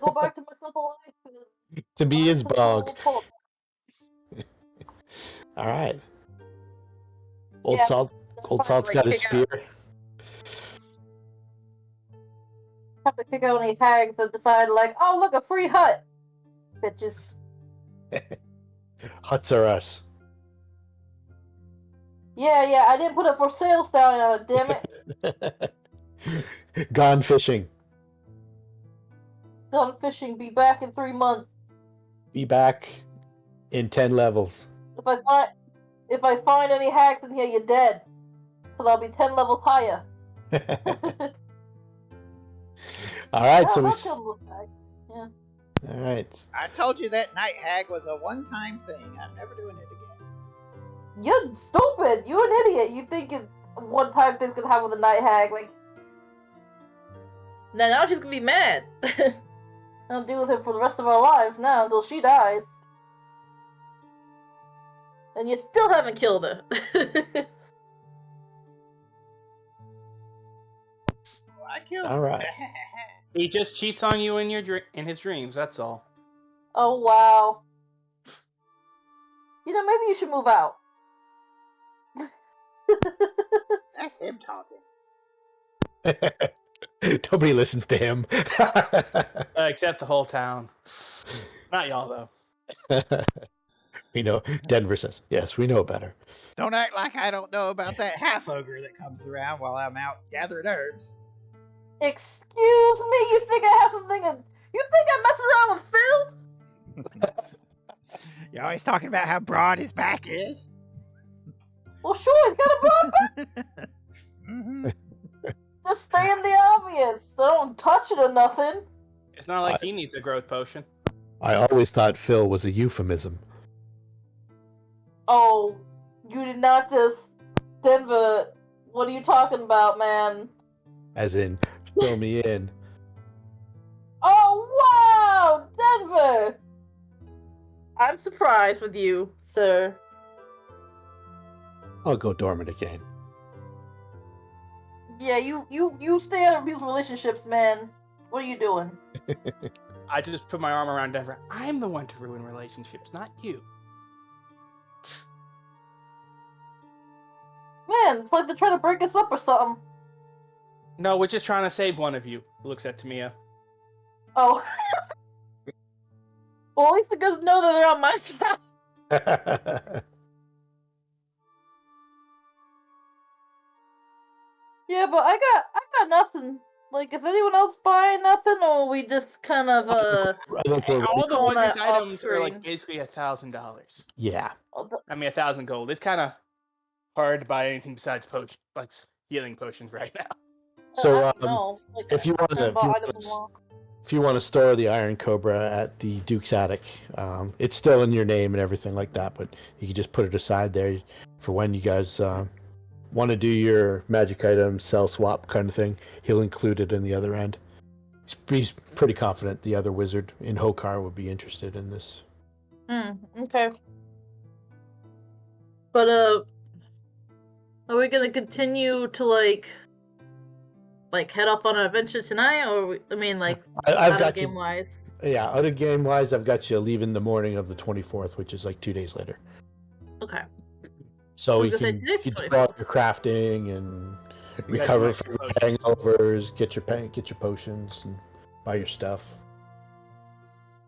go back to my simple life. To be his bog. All All right. Old Yeah, Salt's got his spear. Have to kick out any hags that decide, like, oh, look, a free hut. Bitches. Huts are us. Yeah, I didn't put a for sale sign on it, damn it. Gone fishing. Gone fishing, be back in 3 months. Be back in 10 levels. If I find any hags in here, you're dead. So I'll be 10 levels higher. All right, so I'll we. kill those hags. Yeah. All right. I told you that night hag was a one-time thing. I'm never doing it again. You're stupid. You're an idiot. You think one time thing's gonna happen with a night hag, like. Now she's gonna be mad. I'll deal with it for the rest of our lives now until she dies. And you still haven't killed her. I killed All right. He just cheats on you in in his dreams. That's all. Oh, wow. You know, maybe you should move out. That's him talking. Nobody listens to him. Except the whole town. Not y'all though. We know. Denver says, "Yes, we know better." Don't act like I don't know about that half ogre that comes around while I'm out gathering herbs. Excuse me? You think I have something? You think I mess around with Phil? You're always talking about how broad his back is. Well, sure, he's got a broad back. Mhm. Just stating the obvious. So don't touch it or nothing. It's not like he needs a growth potion. I always thought Phil was a euphemism. Oh, you did not just Denver. What are you talking about, man? As in, fill me in. Oh, wow, Denver! I'm surprised with you, sir. I'll go dormant again. Yeah, you stay out of people's relationships, man. What are you doing? I just put my arm around Denver. I'm the one to ruin relationships, not you. Man, it's like they're trying to break us up or something. No, we're just trying to save one of you. Looks at Tamia. Oh. Well, at least the girls know that they're on my side. Yeah, but I got nothing. Like, is anyone else buying nothing, or we just kind of I think we're All the Call one that items are off-screen. like basically $1,000. yeah. I mean, 1,000 gold. It's kind of hard to buy anything besides healing potions right now. So, I don't know. Like, if you want I to, bought items along. if you want to store the Iron Cobra at the Duke's attic, it's still in your name and everything like that, but you can just put it aside there for when you guys want to do your magic item sell swap kind of thing. He'll include it in the other end. He's pretty confident the other wizard in Hokar would be interested in this. Okay. But are we gonna continue to like head off on an adventure tonight, or I've out got of game you. wise? Yeah, out of game wise, I've got you leaving the morning of the 24th, which is like 2 days later. Okay. So I you was gonna can say today's do all your crafting and You guys recover might from get your potions. hangovers, get your potions, and buy your stuff.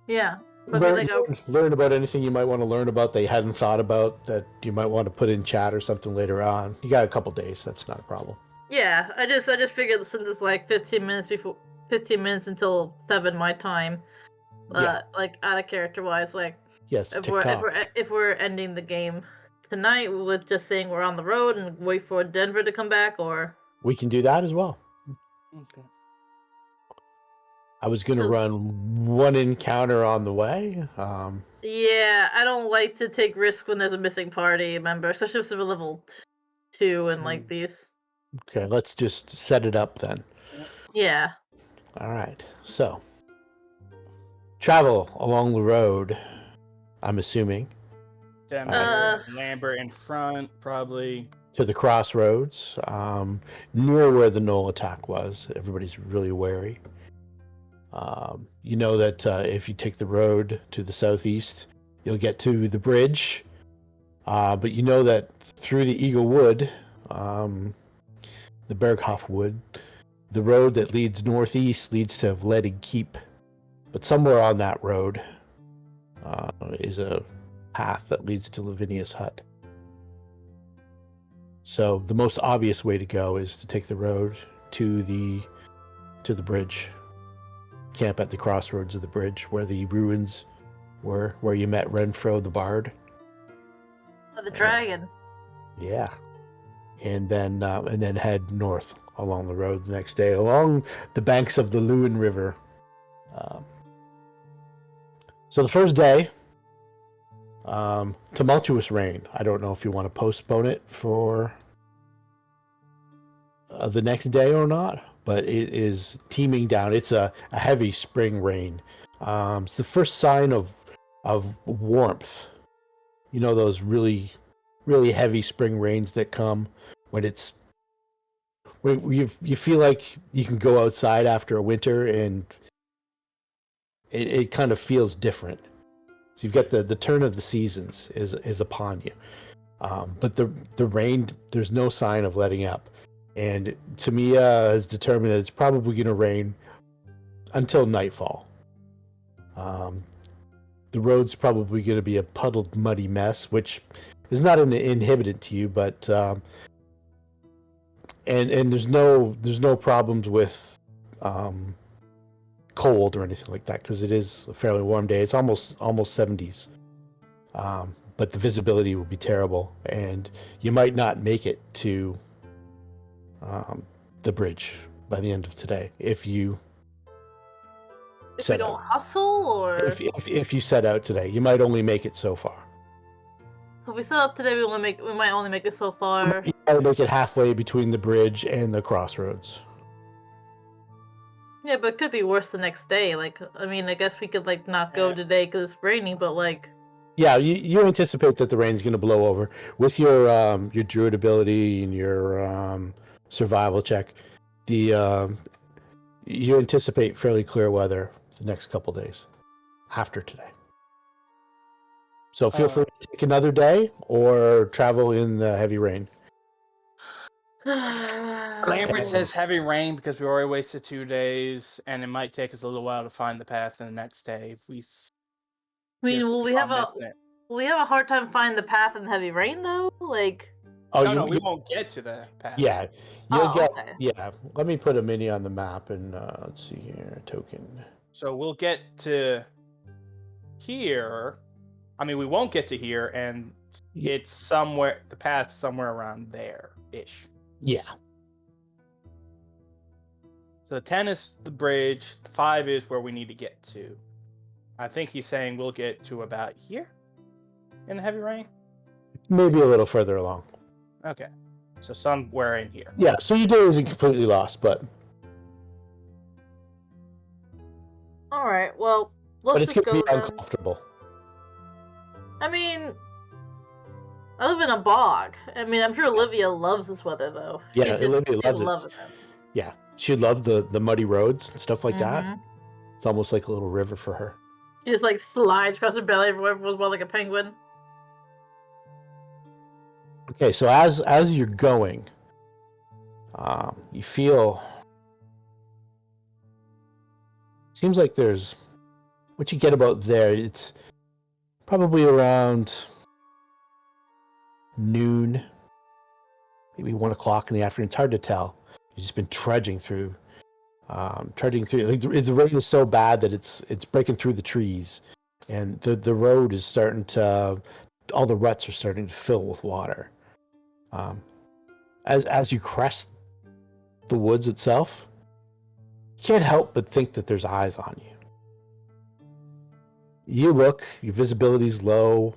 Yeah. But I mean, Learn about anything you might want to learn about that you hadn't thought about that you might want to put in chat or something later on. You got a couple days. That's not a problem. yeah. I just figured since it's like 15 minutes until 7 my time. Yeah. Like out of character wise, like Yes, if we're ending the game tonight with just saying we're on the road and wait for Denver to come back, or we can do that as well. Okay. I was going to run one encounter on the way. yeah, I don't like to take risks when there's a missing party member, especially if it's a level 2 and like these. Okay, let's just set it up then. Yeah. All right. So, travel along the road, I'm assuming, Denver, Lambert in front, probably. to the crossroads, near where the Knoll attack was. Everybody's really wary. You know that if you take the road to the southeast, you'll get to the bridge. But you know that through the Eagle Wood, the Berghoff Wood, the road that leads northeast leads to Vledig Keep. But somewhere on that road is a path that leads to Lavinia's hut. So the most obvious way to go is to take the road to the bridge. Camp at the crossroads of the bridge where the ruins were, where you met Renfro the Bard. The dragon. Yeah. And then head north along the road the next day, along the banks of the Lewin River. So the first day, tumultuous rain. I don't know if you want to postpone it for the next day or not, but it is teeming down. It's a heavy spring rain. It's the first sign of warmth You know those really, really heavy spring rains that come when you feel like you can go outside after a winter and it kind of feels different. So you've got the turn of the seasons is upon you. But the rain, there's no sign of letting up. And Tamiya has determined that it's probably going to rain until nightfall. The road's probably going to be a puddled, muddy mess, which is not an inhibitant to you, but and there's no problems with cold or anything like that because it is a fairly warm day. It's almost 70s. But the visibility will be terrible, and you might not make it to the bridge by the end of today if you If we don't hustle, or if you set out today. You might only make it so far. if we set up today, we might only make it so far. You might make it halfway between the bridge and the crossroads. Yeah, but it could be worse the next day. Like, I mean, I guess we could like not go today because it's raining, but like. Yeah, you anticipate that the rain's going to blow over with your druid ability and your survival check. You anticipate fairly clear weather the next couple days after today. So feel free to take another day or travel in the heavy rain. Lambert says heavy rain because we already wasted 2 days, and it might take us a little while to find the path in the next day if we. I mean, will we have a hard time finding the path in the heavy rain though? Like. No, we won't get to the path. Yeah, you'll get. Okay. Yeah, let me put a mini on the map and let's see here, token. So we'll get to here. I mean, we won't get to here, and it's somewhere. The path's somewhere around there-ish. Yeah. So the 10 is the bridge. The 5 is where we need to get to. I think he's saying we'll get to about here in the heavy rain. Maybe a little further along. Okay. So somewhere in here. Yeah, so your day isn't completely lost, but Alright, well, let's but it's just going to go be then. uncomfortable. I mean, I live in a bog. I mean, I'm sure Olivia loves this weather, though. Yeah, Olivia loves it. Yeah, she loves the muddy roads and stuff like that. It's almost like a little river for her. She just like slides across her belly everywhere, goes well like a penguin. Okay, so as you're going, you feel. Seems like there's. What you get about there, it's probably around noon, maybe 1 o'clock in the afternoon. It's hard to tell. You've just been trudging through. Like the rain is so bad that it's breaking through the trees, and the road is starting to. All the ruts are starting to fill with water. As you crest the woods itself, you can't help but think that there's eyes on you. You look, your visibility's low,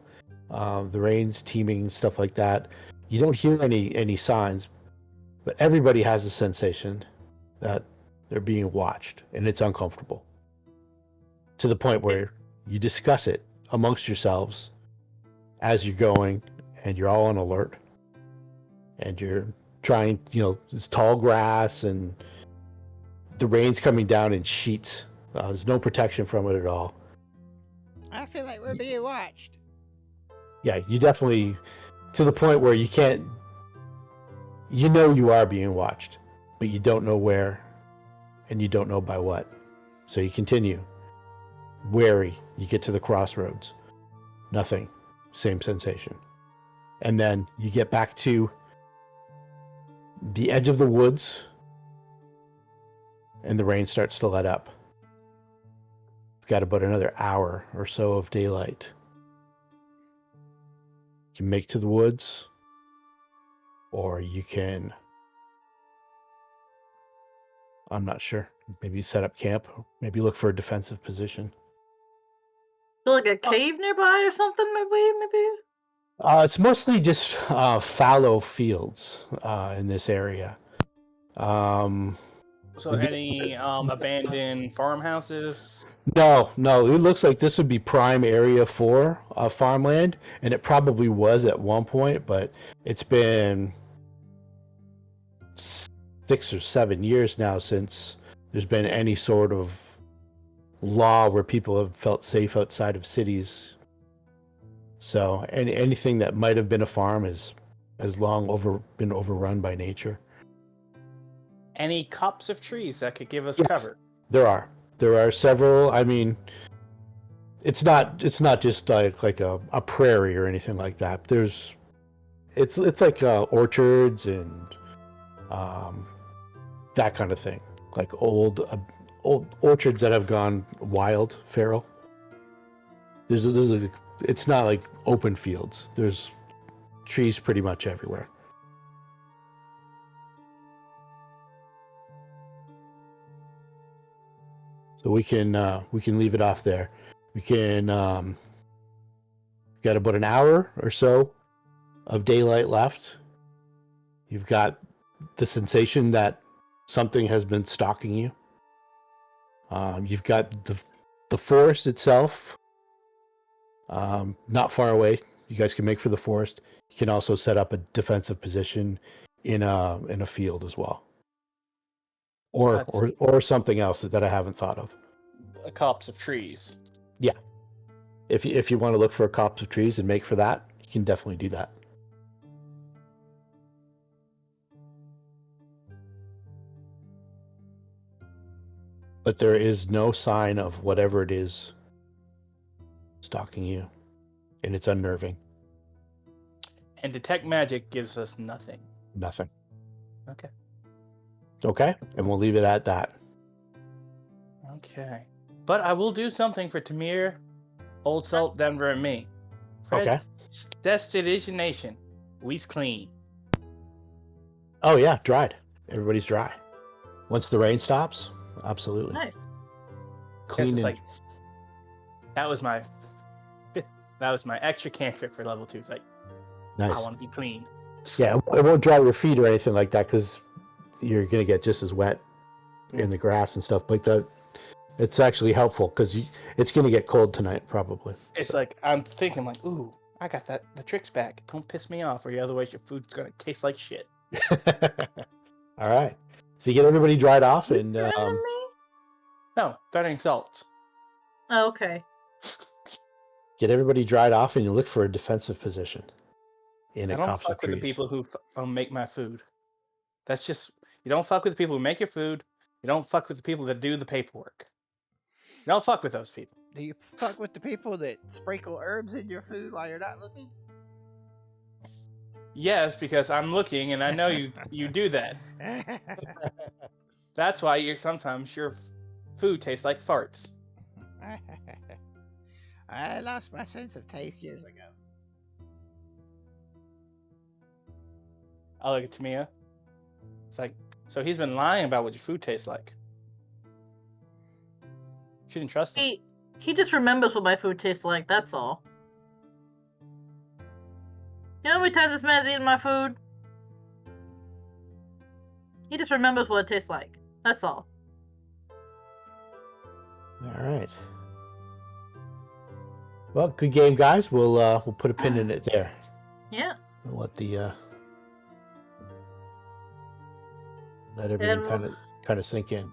the rain's teeming, stuff like that. You don't hear any signs, but everybody has a sensation that they're being watched, and it's uncomfortable. To the point where you discuss it amongst yourselves as you're going, and you're all on alert. And you're trying, there's tall grass, and the rain's coming down in sheets. There's no protection from it at all. I feel like we're being watched. Yeah, you definitely, to the point where you can't, you are being watched, but you don't know where, and you don't know by what. So you continue. Wary, you get to the crossroads. Nothing. Same sensation. And then you get back to the edge of the woods, and the rain starts to let up. You've got about another hour or so of daylight. You can make to the woods, or you can, I'm not sure, maybe set up camp, maybe look for a defensive position. Feel like a cave nearby or something, maybe? It's mostly just fallow fields in this area. So So any abandoned farmhouses? No, no. It looks like this would be prime area for farmland, and it probably was at one point, but it's been 6 or 7 years now since there's been any sort of law where people have felt safe outside of cities. So anything that might have been a farm has long been overrun by nature. Any copse of trees that could give us Yes. cover? There are several. I mean, it's not just like a prairie or anything like that. It's like orchards and that kind of thing, like old orchards that have gone wild, feral. It's not like open fields. There's trees pretty much everywhere. So we can leave it off there. We can got about an hour or so of daylight left. You've got the sensation that something has been stalking you. You've got the forest itself not far away. You guys can make for the forest. You can also set up a defensive position in a field as well. Or something else that I haven't thought of. A copse of trees. Yeah. If you want to look for a copse of trees and make for that, you can definitely do that. But there is no sign of whatever it is stalking you, and it's unnerving. And detect magic gives us nothing. Nothing. Okay. Okay, and we'll leave it at that. Okay. But I will do something for Tamir, Old Salt, Denver, and me. Okay. Destination. We's clean. Oh yeah, dried. Everybody's dry. Once the rain stops, absolutely. Nice. Clean and That was my extra cantrip for level 2. It's like, nice. I want to be clean. Yeah, it won't dry your feet or anything like that because you're gonna get just as wet in the grass and stuff. But it's actually helpful because it's gonna get cold tonight probably. It's like I'm thinking like, ooh, I got the tricks back. Don't piss me off, or otherwise your food's gonna taste like shit. All right. So you get everybody dried off Who's and threatening me? No, threatening salts. Oh, okay. get everybody dried off and you look for a defensive position in I a don't copse of fuck with the trees. people who make my food. That's just, you don't fuck with the people who make your food. You don't fuck with the people that do the paperwork. You don't fuck with those people. Do you fuck with the people that sprinkle herbs in your food while you're not looking? Yes, because I'm looking and I know you do that. That's why sometimes your food tastes like farts. I lost my sense of taste years ago. I look at Tamia. It's like, so he's been lying about what your food tastes like. Shouldn't trust him. He just remembers what my food tastes like, that's all. You know how many times this man's eaten my food? He just remembers what it tastes like. That's all. All right. Well, good game, guys. We'll put a pin in it there. Yeah. And let everything kind of sink in.